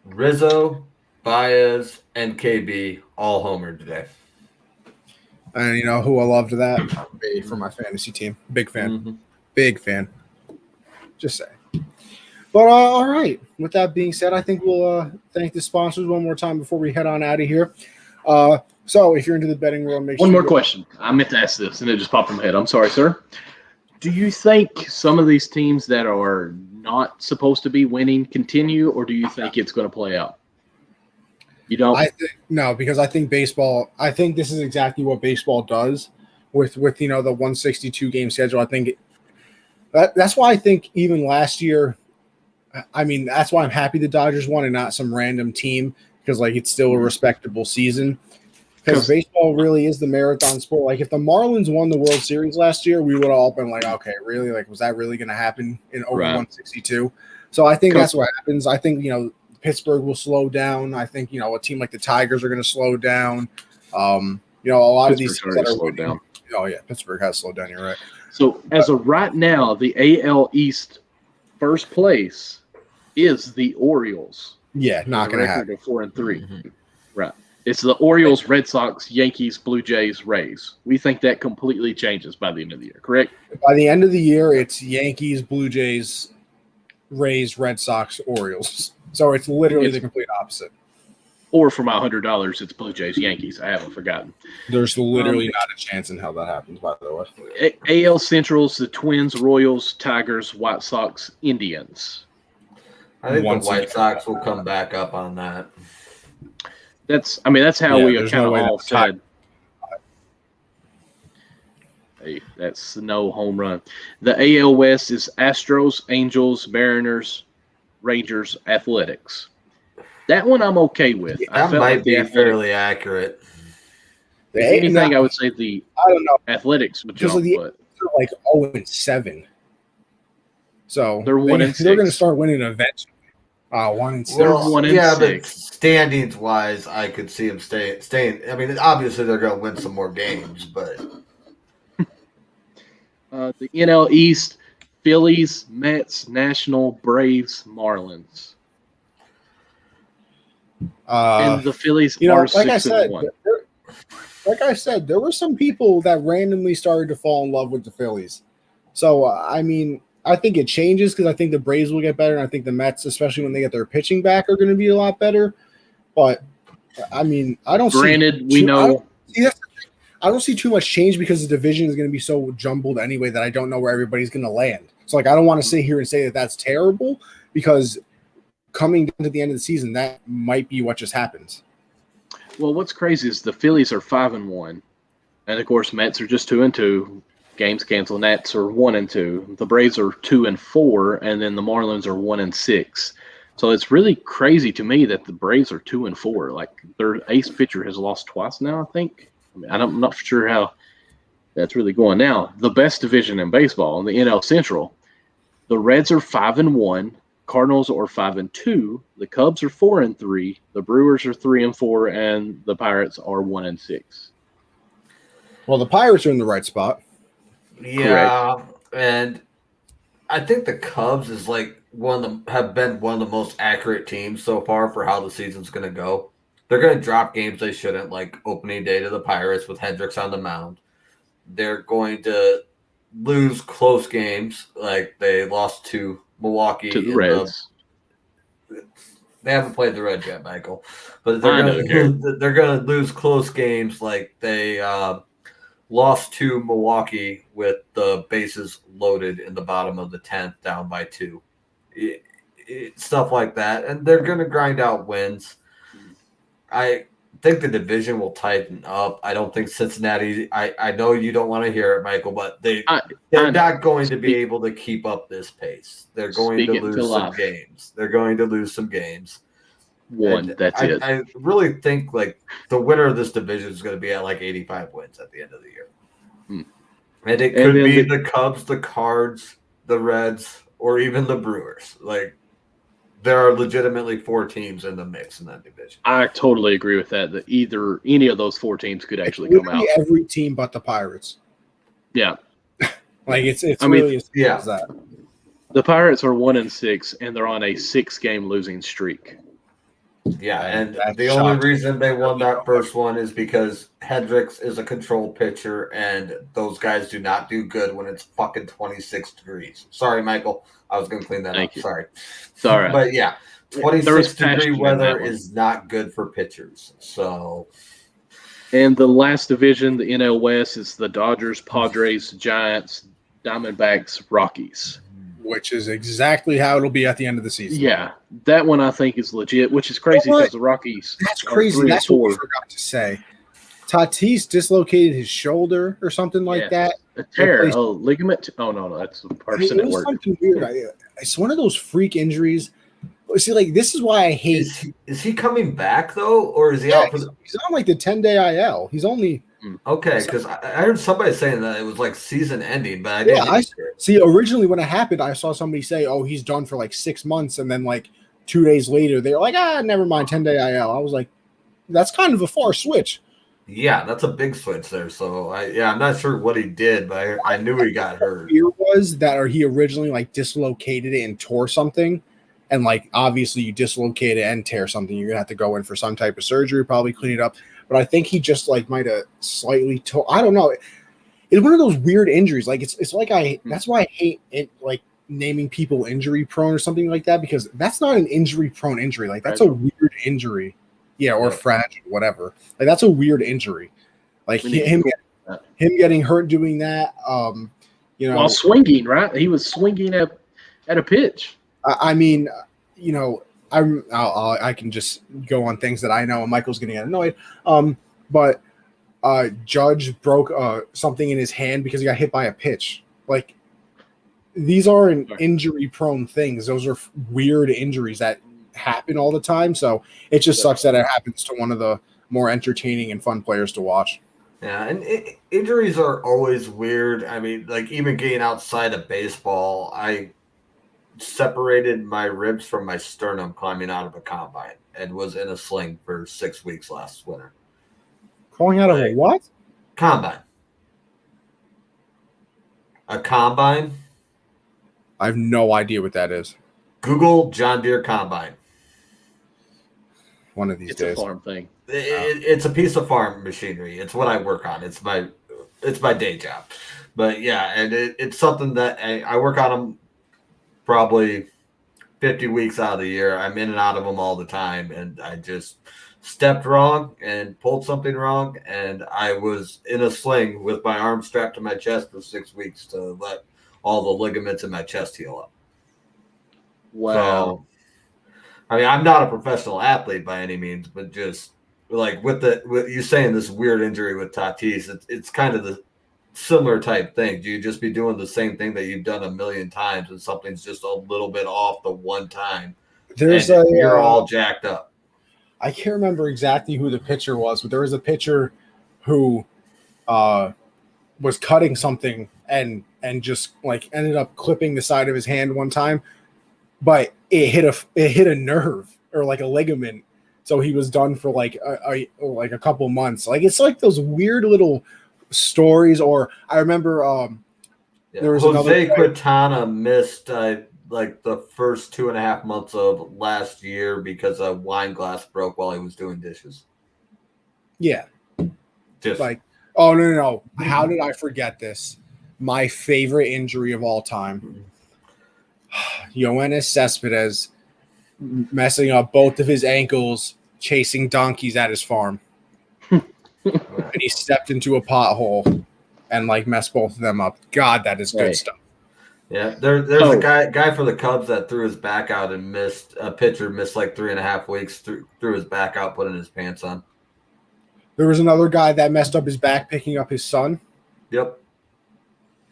Rizzo, Baez, and KB all homered today. And who I loved that? Me for my fantasy team. Big fan. Mm-hmm. Big fan. Just saying. But all right. With that being said, I think we'll thank the sponsors one more time before we head on out of here. So if you're into the betting world, make sure. One more question. I meant to ask this, and it just popped in my head. I'm sorry, sir. Do you think some of these teams that are not supposed to be winning continue, or do you think it's going to play out? You don't? No, because I think baseball. I think this is exactly what baseball does with the 162 game schedule. I think that's why I think even last year. I mean, that's why I'm happy the Dodgers won and not some random team, because it's still a respectable season. Because baseball really is the marathon sport. If the Marlins won the World Series last year, we would all been like, okay, really? Was that really going to happen in over 162? So I think that's what happens. I think, Pittsburgh will slow down. I think, a team like the Tigers are going to slow down. A lot of these teams that are slowed down. Oh, yeah, Pittsburgh has slowed down. You're right. So as of right now, the AL East first place is the Orioles. Yeah, not going to happen. 4-3. Mm-hmm. Right. It's the Orioles, Red Sox, Yankees, Blue Jays, Rays. We think that completely changes by the end of the year, correct? By the end of the year, it's Yankees, Blue Jays, Rays, Red Sox, Orioles. So it's literally the complete opposite. Or for my $100, it's Blue Jays, Yankees. I haven't forgotten. There's literally not a chance in hell that happens, by the way. AL Central's the Twins, Royals, Tigers, White Sox, Indians. I think the White Sox will come back up on that. That's how we kind of all said. Hey, that's no home run. The AL West is Astros, Angels, Mariners, Rangers, Athletics. That one I'm okay with. That might be fairly accurate. If anything, I would say the Athletics would jump. They're 0-7. So they're 1-6. They're going to start winning eventually. 1-6. They're 1-6. Yeah, but standings wise, I could see them staying. I mean, obviously they're going to win some more games, but the NL East: Phillies, Mets, National, Braves, Marlins. And the Phillies are 6-1. Like I said, there were some people that randomly started to fall in love with the Phillies. So I think it changes because I think the Braves will get better, and I think the Mets, especially when they get their pitching back, are going to be a lot better. But I don't. Granted, we know. I don't see too much change because the division is going to be so jumbled anyway that I don't know where everybody's going to land. So like I don't want to sit here and say that that's terrible because coming down to the end of the season, that might be what just happens. Well, what's crazy is the Phillies are 5-1, and of course Mets are just 2-2. Games canceled. Nats are 1-2. The Braves are 2-4, and then the Marlins are 1-6. So it's really crazy to me that the Braves are 2-4. Like their ace pitcher has lost twice now. I think. I mean, I'm not sure how that's really going. Now, the best division in baseball, in the NL Central, the Reds are 5-1. Cardinals are 5-2. The Cubs are 4-3. The Brewers are 3-4, and the Pirates are 1-6. Well, the Pirates are in the right spot. Yeah, correct. And I think the Cubs is like have been one of the most accurate teams so far for how the season's going to go. They're going to drop games they shouldn't, like opening day to the Pirates with Hendricks on the mound. They're going to lose close games, like they lost to Milwaukee. To the Reds. They haven't played the Reds yet, Michael. But they're going to lose close games like they lost to Milwaukee with the bases loaded in the bottom of the 10th, down by 2. Stuff like that. And they're going to grind out wins. I think the division will tighten up. I don't think Cincinnati – I know you don't want to hear it, Michael, but they're not going to be able to keep up this pace. They're going to lose some games. They're going to lose some games. That's it. I really think like the winner of this division is going to be at like 85 wins at the end of the year. And it could be the Cubs, the Cards, the Reds, or even the Brewers. Like there are legitimately 4 teams in the mix in that division. I totally agree with that. That any of those 4 teams could actually come out. Every team but the Pirates. Yeah, like it's really as simple as that. The Pirates are 1-6, and they're on a 6-game losing streak. Yeah, and the only reason they won that first one is because Hendricks is a controlled pitcher, and those guys do not do good when it's fucking 26 degrees. Sorry, Michael. I was going to clean that up. Sorry. Sorry. But yeah, 26-degree weather is not good for pitchers. So, and the last division, the NL West, is the Dodgers, Padres, Giants, Diamondbacks, Rockies. Which is exactly how it'll be at the end of the season. Yeah, that one I think is legit, which is crazy because the Rockies. That's crazy. That's what we forgot to say. Tatis dislocated his shoulder or something like that. A tear, ligament. Oh no, that's the person at work. Something weird. It's one of those freak injuries. See, like this is why I hate. Is he coming back though, or is he out? He's on like the 10-day IL. He's only. Okay, because I heard somebody saying that it was like season ending, but I didn't see. Originally, when it happened, I saw somebody say, "Oh, he's done for like 6 months," and then like 2 days later, they're like, never mind, 10-day IL. I was like, that's kind of a far switch. Yeah, that's a big switch there. So I'm not sure what he did, but I knew he got hurt. Fear was that, or he originally like dislocated it and tore something, and like obviously you dislocate it and tear something, you're gonna have to go in for some type of surgery, probably clean it up. But I think he just like might have slightly I don't know. It's one of those weird injuries. Like it's like that's why I hate it, like naming people injury prone or something like that, because that's not an injury prone injury. Like that's a weird injury. Yeah, or fragile, whatever. Like that's a weird injury. Like him getting hurt doing that. While swinging, right? He was swinging at a pitch. I mean, I can just go on things that I know, and Michael's going to get annoyed. But Judge broke something in his hand because he got hit by a pitch. Like, these aren't injury-prone things. Those are weird injuries that happen all the time. So it just sucks that it happens to one of the more entertaining and fun players to watch. Yeah, and injuries are always weird. I mean, like, even getting outside of baseball, I separated my ribs from my sternum climbing out of a combine and was in a sling for 6 weeks last winter. Crawling out of a what? Combine. A combine? I have no idea what that is. Google John Deere combine. One of these days. It's a farm thing. It's a piece of farm machinery. It's what I work on. It's my day job. But yeah, and it's something that I work on them probably 50 weeks out of the year. I'm in and out of them all the time, and stepped wrong and pulled something wrong, and I was in a sling with my arm strapped to my chest for 6 weeks to let all the ligaments in my chest heal up. Wow. So, I mean, I'm not a professional athlete by any means, but just like with you saying this weird injury with Tatis, it's kind of the similar type thing. Do you just be doing the same thing that you've done a million times and something's just a little bit off the one time? You're all jacked up. I can't remember exactly who the pitcher was, but there was a pitcher who was cutting something and just like ended up clipping the side of his hand one time, but it hit a nerve or like a ligament, so he was done for like a couple months. Like it's like those weird little stories. Or I remember there was Jose Quintana missed like the first 2.5 months of last year because a wine glass broke while he was doing dishes. Yeah. Just like, oh, no. How did I forget this? My favorite injury of all time. Yoenis Cespedes messing up both of his ankles chasing donkeys at his farm. And he stepped into a pothole and like messed both of them up. God, that is good stuff. Yeah, there's a guy for the Cubs that threw his back out and missed a pitcher missed like 3.5 weeks, threw his back out, putting his pants on. There was another guy that messed up his back picking up his son. Yep.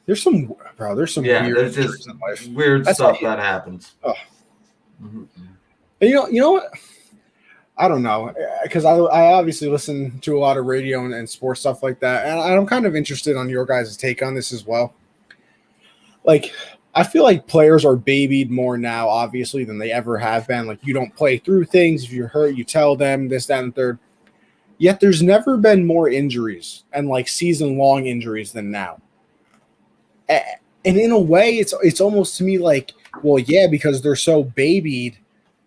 There's some weird there's just in life. Weird stuff that happens. Oh. Mm-hmm. And you know what? I don't know, because I obviously listen to a lot of radio and sports stuff like that, and I'm kind of interested on your guys' take on this as well. Like, I feel like players are babied more now, obviously, than they ever have been. Like, you don't play through things. If you're hurt, you tell them this, that, and third. Yet there's never been more injuries and like season-long injuries than now. And in a way, it's almost to me like, well, yeah, because they're so babied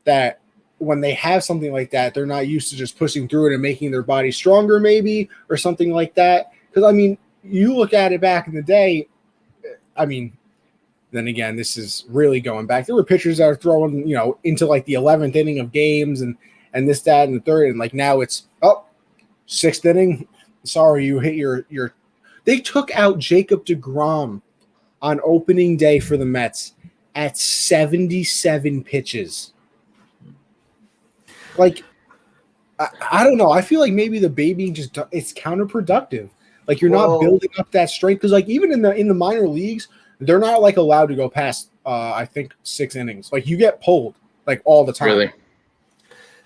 that when they have something like that, they're not used to just pushing through it and making their body stronger, maybe, or something like that. Because, I mean, you look at it back in the day, I mean, then again, this is really going back. There were pitchers that are throwing, into like the 11th inning of games and this, that, and the third. And like now it's, 6th inning. Sorry, you hit your. They took out Jacob deGrom on opening day for the Mets at 77 pitches. Like, I don't know. I feel like maybe the babying it's counterproductive. Like you're not building up that strength because like even in the minor leagues, they're not like allowed to go past I think 6 innings. Like you get pulled like all the time. Really?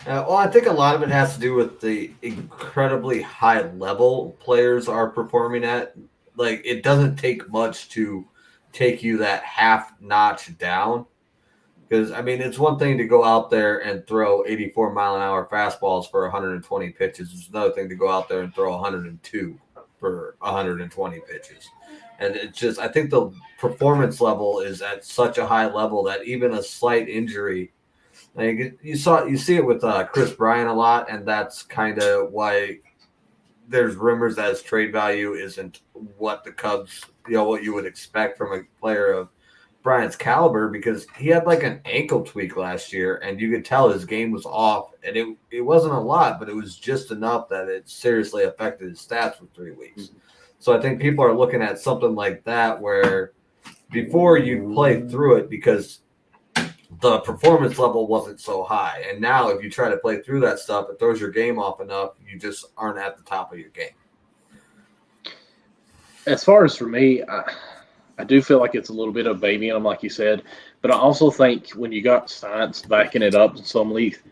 I think a lot of it has to do with the incredibly high level players are performing at. Like it doesn't take much to take you that half notch down. Because, I mean, it's one thing to go out there and throw 84-mile-an-hour fastballs for 120 pitches. It's another thing to go out there and throw 102 for 120 pitches. And it's just, I think the performance level is at such a high level that even a slight injury, like you see it with Chris Bryant a lot, and that's kind of why there's rumors that his trade value isn't what the Cubs, what you would expect from a player of Bryant's caliber, because he had like an ankle tweak last year and you could tell his game was off, and it wasn't a lot, but it was just enough that it seriously affected his stats for 3 weeks. So I think people are looking at something like that where before you play through it because the performance level wasn't so high, and now if you try to play through that stuff, it throws your game off enough, you just aren't at the top of your game. As far as for me, I do feel like it's a little bit of baby in them, like you said, but I also think when you got science backing it up, some length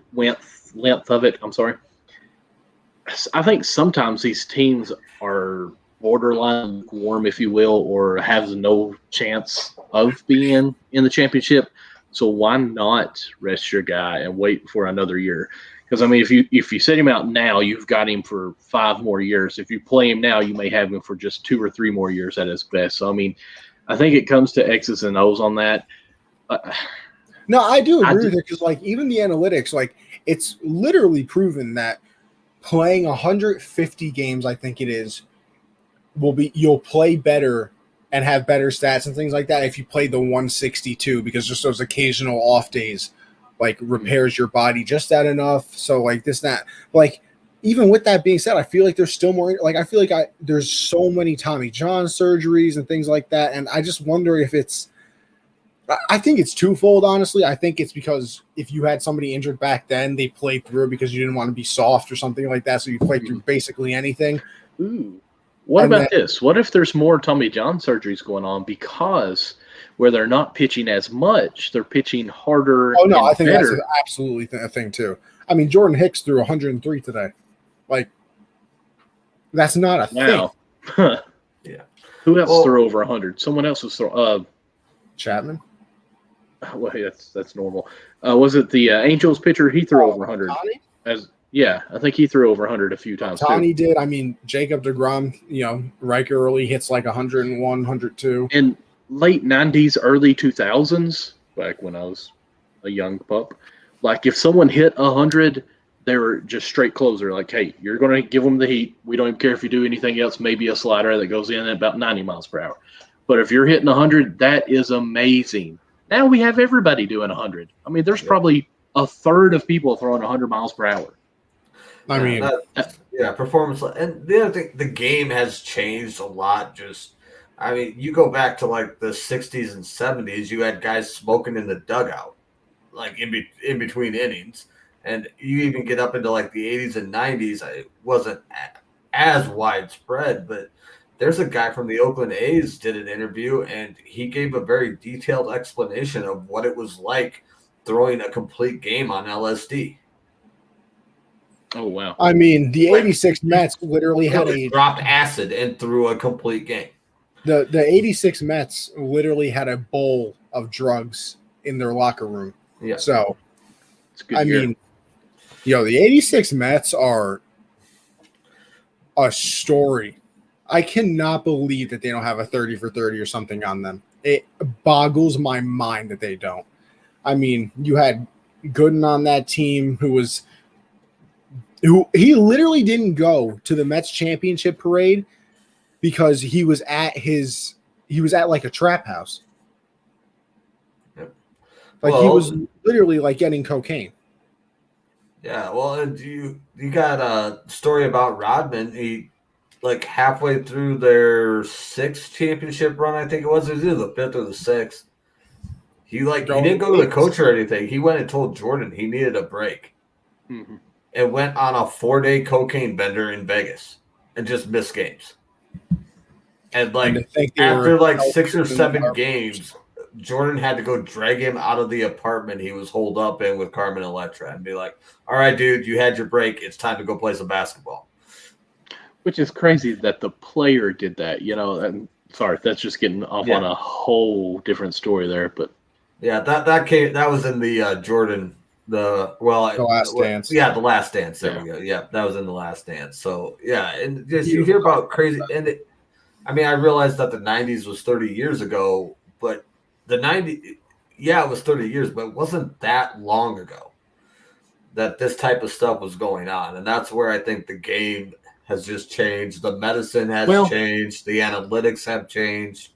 of it, I think sometimes these teams are borderline warm, if you will, or have no chance of being in the championship. So why not rest your guy and wait for another year? Because, I mean, if you set him out now, you've got him for 5 more years. If you play him now, you may have him for just 2 or 3 more years at his best. So, I mean, I think it comes to X's and O's on that. No, I do agree with it because, like, even the analytics, like, it's literally proven that playing 150 games, I think it is, you'll play better and have better stats and things like that if you play the 162, because just those occasional off days like repairs your body just that enough. So like this, that, like, even with that being said, I feel like there's still more, like, I feel like there's so many Tommy John surgeries and things like that. And I just wonder if I think it's twofold, honestly. I think it's because if you had somebody injured back then, they played through because you didn't want to be soft or something like that. So you played through basically anything. Ooh. What about this? What if there's more Tommy John surgeries going on because where they're not pitching as much, they're pitching harder? Oh, no, I think better. that's absolutely a thing, too. I mean, Jordan Hicks threw 103 today. Like, that's not a thing. Yeah. Who else threw over 100? Someone else was throwing. Chapman? Well, hey, that's normal. Was it the Angels pitcher? He threw over 100. Yeah, I think he threw over 100 a few times. Tony did. I mean, Jacob deGrom, regularly hits like 101, 102. In late 90s, early 2000s, back when I was a young pup, like if someone hit 100, they were just straight closer. Like, hey, you're going to give them the heat. We don't even care if you do anything else. Maybe a slider that goes in at about 90 miles per hour. But if you're hitting 100, that is amazing. Now we have everybody doing 100. I mean, there's probably a third of people throwing 100 miles per hour. I mean, performance. And the other thing, the game has changed a lot. I mean, you go back to like the 60s and 70s, you had guys smoking in the dugout, like in between innings. And you even get up into like the 80s and 90s, it wasn't as widespread, but there's a guy from the Oakland A's did an interview, and he gave a very detailed explanation of what it was like throwing a complete game on LSD. Oh, wow. I mean, the 86 Mets literally had dropped acid and threw a complete game. The 86 Mets literally had a bowl of drugs in their locker room. Yeah. So, I mean, the 86 Mets are a story. I cannot believe that they don't have a 30 for 30 or something on them. It boggles my mind that they don't. I mean, you had Gooden on that team who he literally didn't go to the Mets championship parade because he was at like a trap house. Yep. Like he was literally like getting cocaine. Yeah, well, and you got a story about Rodman. He like halfway through their 6th championship run, I think it was either the 5th or the 6th. He didn't go to the coach or anything. He went and told Jordan he needed a break. Mm-hmm. And went on a 4-day cocaine bender in Vegas and just missed games. And after 6 or 7 games, Jordan had to go drag him out of the apartment he was holed up in with Carmen Electra and be like, all right, dude, you had your break. It's time to go play some basketball. Which is crazy that the player did that, and sorry, that's just getting off on a whole different story there. But yeah, that was in the Jordan The Last Dance. Yeah, The Last Dance. There we go. Yeah, that was in The Last Dance. So yeah, and just you hear about crazy. And I realized that the 90s was 30 years ago, but the 90s, it was 30 years, but it wasn't that long ago that this type of stuff was going on, and that's where I think the game has just changed. The medicine has changed. The analytics have changed.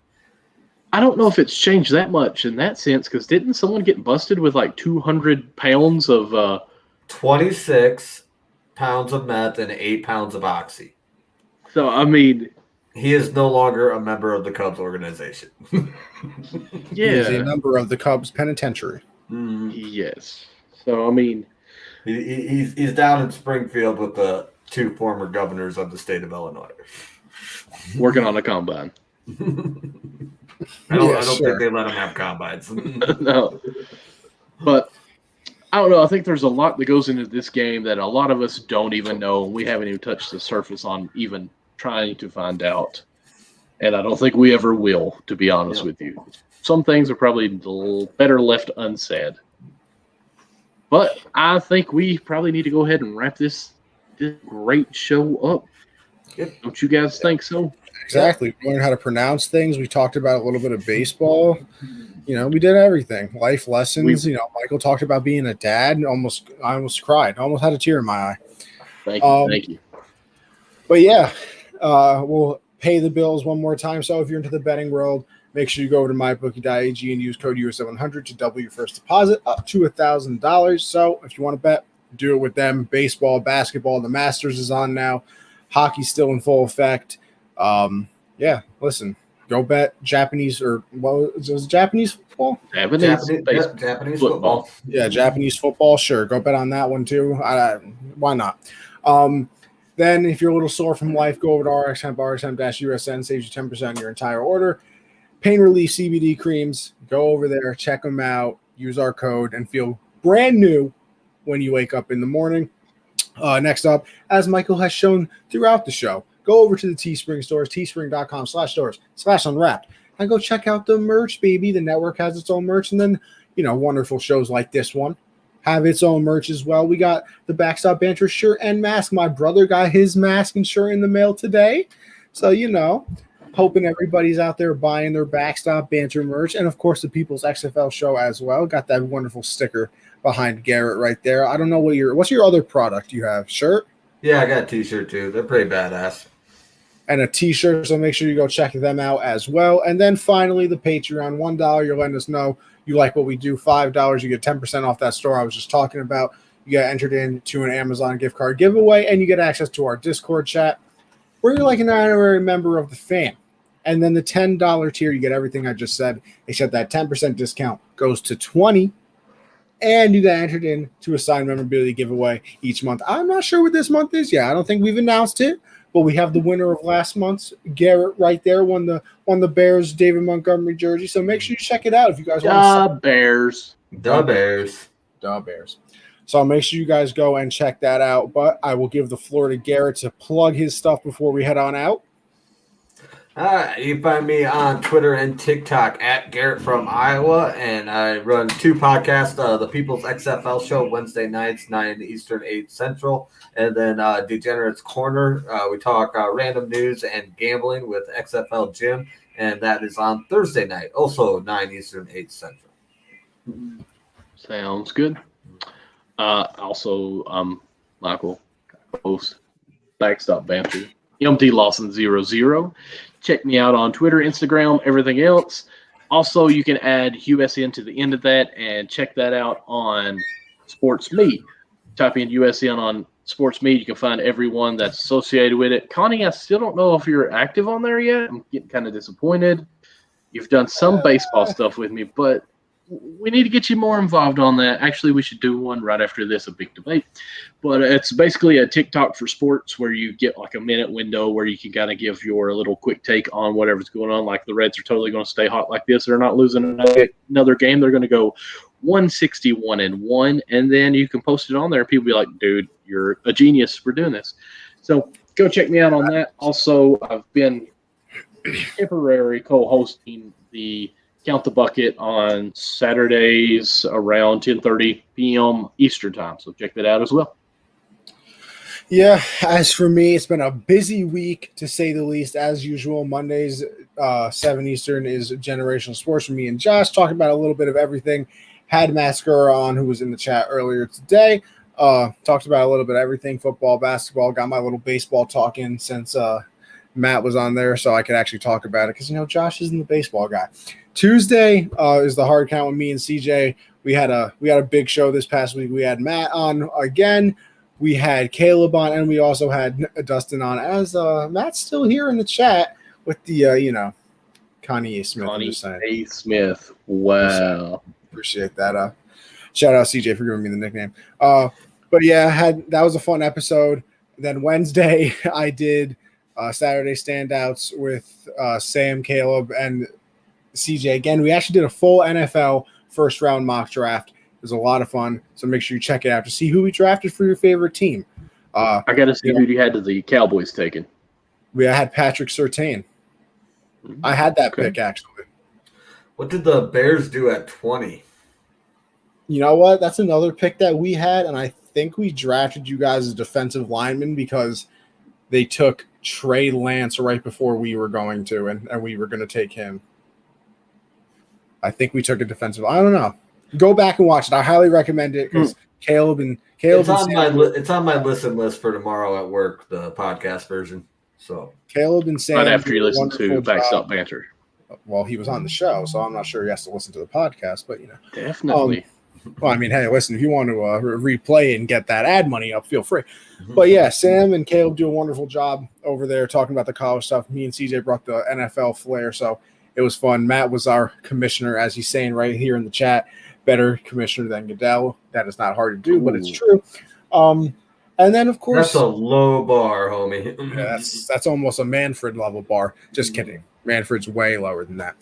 I don't know if it's changed that much in that sense, because didn't someone get busted with like 200 pounds of 26 pounds of meth and 8 pounds of oxy. So, I mean, he is no longer a member of the Cubs organization. He is a member of the Cubs penitentiary. Yes. So, I mean, he's down in Springfield with the 2 former governors of the state of Illinois. Working on a combine. I don't think they let him have combines. No. But I don't know. I think there's a lot that goes into this game that a lot of us don't even know. We haven't even touched the surface on even trying to find out. And I don't think we ever will, to be honest with you. Some things are probably a little better left unsaid. But I think we probably need to go ahead and wrap this great show up. Yep. Don't you guys think so? Exactly. We learned how to pronounce things. We talked about a little bit of baseball. We did everything. Life lessons. Michael talked about being a dad and I almost cried. I almost had a tear in my eye. Thank you. But yeah, we'll pay the bills one more time. So if you're into the betting world, Make sure you go over to mybookie.ag and use code US700 to double your first deposit up to $1,000. So if you want to bet, do it with them. Baseball, basketball, the Masters is on now. Hockey's still in full effect. Listen, go bet Japanese or what was it, Japanese football? Japanese football. Yeah, Japanese football. Sure, go bet on that one too. Why not? Then if you're a little sore from life, go over to RxHemp, RxHemp-USN, saves you 10% on your entire order. Pain relief CBD creams, go over there, check them out, use our code, and feel brand new when you wake up in the morning. Next up, as Michael has shown throughout the show, go over to the Teespring stores, teespring.com/stores/unwrapped, and go check out the merch, baby. The network has its own merch, and then, wonderful shows like this one have its own merch as well. We got the Backstop Banter shirt and mask. My brother got his mask and shirt in the mail today. So, hoping everybody's out there buying their Backstop Banter merch. And, of course, the People's XFL show as well. Got that wonderful sticker behind Garrett right there. I don't know what's your other product you have? Shirt? Yeah, I got a t-shirt too. They're pretty badass. And a t-shirt, so make sure you go check them out as well. And then finally, the Patreon, $1, you're letting us know you like what we do. $5, you get 10% off that store I was just talking about. You get entered into an Amazon gift card giveaway, and you get access to our Discord chat, where you're like an honorary member of the fam. And then the $10 tier, you get everything I just said, except that 10% discount goes to $20. And you got entered into a signed memorabilia giveaway each month. I'm not sure what this month is. Yeah, I don't think we've announced it, but we have the winner of last month's. Garrett right there won the Bears David Montgomery jersey. So make sure you check it out if you guys want to. The Bears. So make sure you guys go and check that out. But I will give the floor to Garrett to plug his stuff before we head on out. You find me on Twitter and TikTok at Garrett from Iowa, and I run two podcasts, the People's XFL Show, Wednesday nights, 9 Eastern, 8 Central, and then Degenerates Corner. We talk random news and gambling with XFL Jim, and that is on Thursday night, also 9 Eastern, 8 Central. Sounds good. Also, Michael, host Backstop Banter, MD Lawson 00. Check me out on Twitter, Instagram, everything else. Also, you can add USN to the end of that and check that out on Sports Meet. Type in USN on Sports Meet. You can find everyone that's associated with it. Connie, I still don't know if you're active on there yet. I'm getting kind of disappointed. You've done some baseball stuff with me, but we need to get you more involved on that. Actually, we should do one right after this, a big debate. But it's basically a TikTok for sports where you get like a minute window where you can kind of give your little quick take on whatever's going on. Like the Reds are totally going to stay hot like this. They're not losing another game. They're going to go 161-1, and then you can post it on there. People be like, dude, you're a genius for doing this. So go check me out on that. Also, I've been temporary co-hosting the Count the Bucket on Saturdays around 10:30 p.m. Eastern time. So check that out as well. Yeah, as for me, it's been a busy week to say the least. As usual, Mondays, 7 Eastern is Generational Sports for me and Josh, talking about a little bit of everything. Had Mascara on, who was in the chat earlier today. Talked about a little bit of everything, football, basketball. Got my little baseball talk in since Matt was on there, so I could actually talk about it because, Josh isn't the baseball guy. Tuesday is the hard count with me and CJ. We had a big show this past week. We had Matt on again. We had Caleb on, and we also had Dustin on. As Matt's still here in the chat with the Connie A. Smith. Connie A. Smith. Wow, appreciate that. Shout out CJ for giving me the nickname. But yeah, that was a fun episode. Then Wednesday I did Saturday standouts with Sam, Caleb, and CJ. Again, we actually did a full NFL first round mock draft. It was a lot of fun, so make sure you check it out to see who we drafted for your favorite team. I got to see who you had to the Cowboys taken. I had Patrick Surtain. I had that pick, actually. What did the Bears do at 20? You know what? That's another pick that we had, and I think we drafted you guys as defensive linemen because they took Trey Lance right before we were going to, and we were going to take him. I think we took a defensive. I don't know. Go back and watch it. I highly recommend it because Caleb. It's on my listen list for tomorrow at work, the podcast version. So Caleb and Sam. Right after you listen to Backstop Banter. Well, he was on the show, so I'm not sure he has to listen to the podcast, but Definitely. Well, I mean, hey, listen, if you want to replay and get that ad money up, feel free. But yeah, Sam and Caleb do a wonderful job over there talking about the college stuff. Me and CJ brought the NFL flair, so it was fun. Matt was our commissioner, as he's saying right here in the chat. Better commissioner than Goodell. That is not hard to do, but it's true. And then, of course, that's a low bar, homie. Yeah, that's almost a Manfred level bar. Just kidding. Manfred's way lower than that.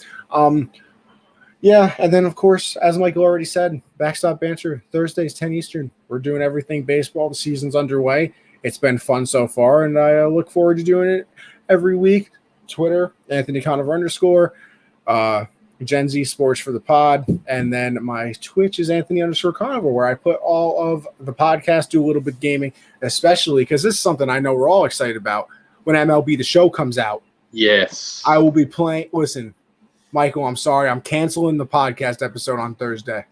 Yeah, and then, of course, as Michael already said, Backstop Banter, Thursdays, 10 Eastern. We're doing everything baseball. The season's underway. It's been fun so far, and I look forward to doing it every week. Twitter, Anthony Conover _, Gen Z Sports for the pod, and then my Twitch is Anthony _Conover, where I put all of the podcast, do a little bit of gaming, especially because this is something I know we're all excited about. When MLB The Show comes out, yes, I will be playing. Listen, Michael, I'm sorry. I'm canceling the podcast episode on Thursday.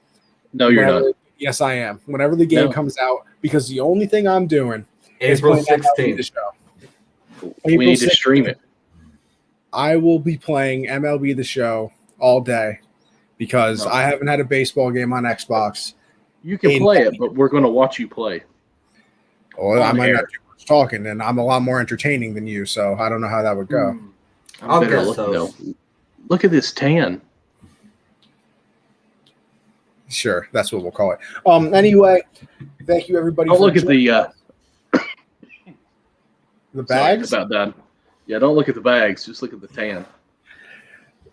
No, you're not. Yes, I am. Whenever the game comes out, because the only thing I'm doing is April playing MLB The 16th. Show. We need to stream it. I will be playing MLB The Show all day because I haven't had a baseball game on Xbox. You can play it, but we're going to watch you play. Well, I might not do much talking, and I'm a lot more entertaining than you, so I don't know how that would go. I'll guess so. Look at this tan. Sure, that's what we'll call it. Anyway, thank you everybody. Don't look at the bags. Sorry about that. Yeah, don't look at the bags. Just look at the tan.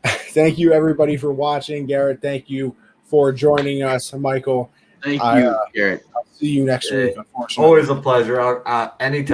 Thank you everybody for watching. Garrett, thank you for joining us. Michael, thank you, Garrett. I'll see you next week. Unfortunately, Always a pleasure. Anytime.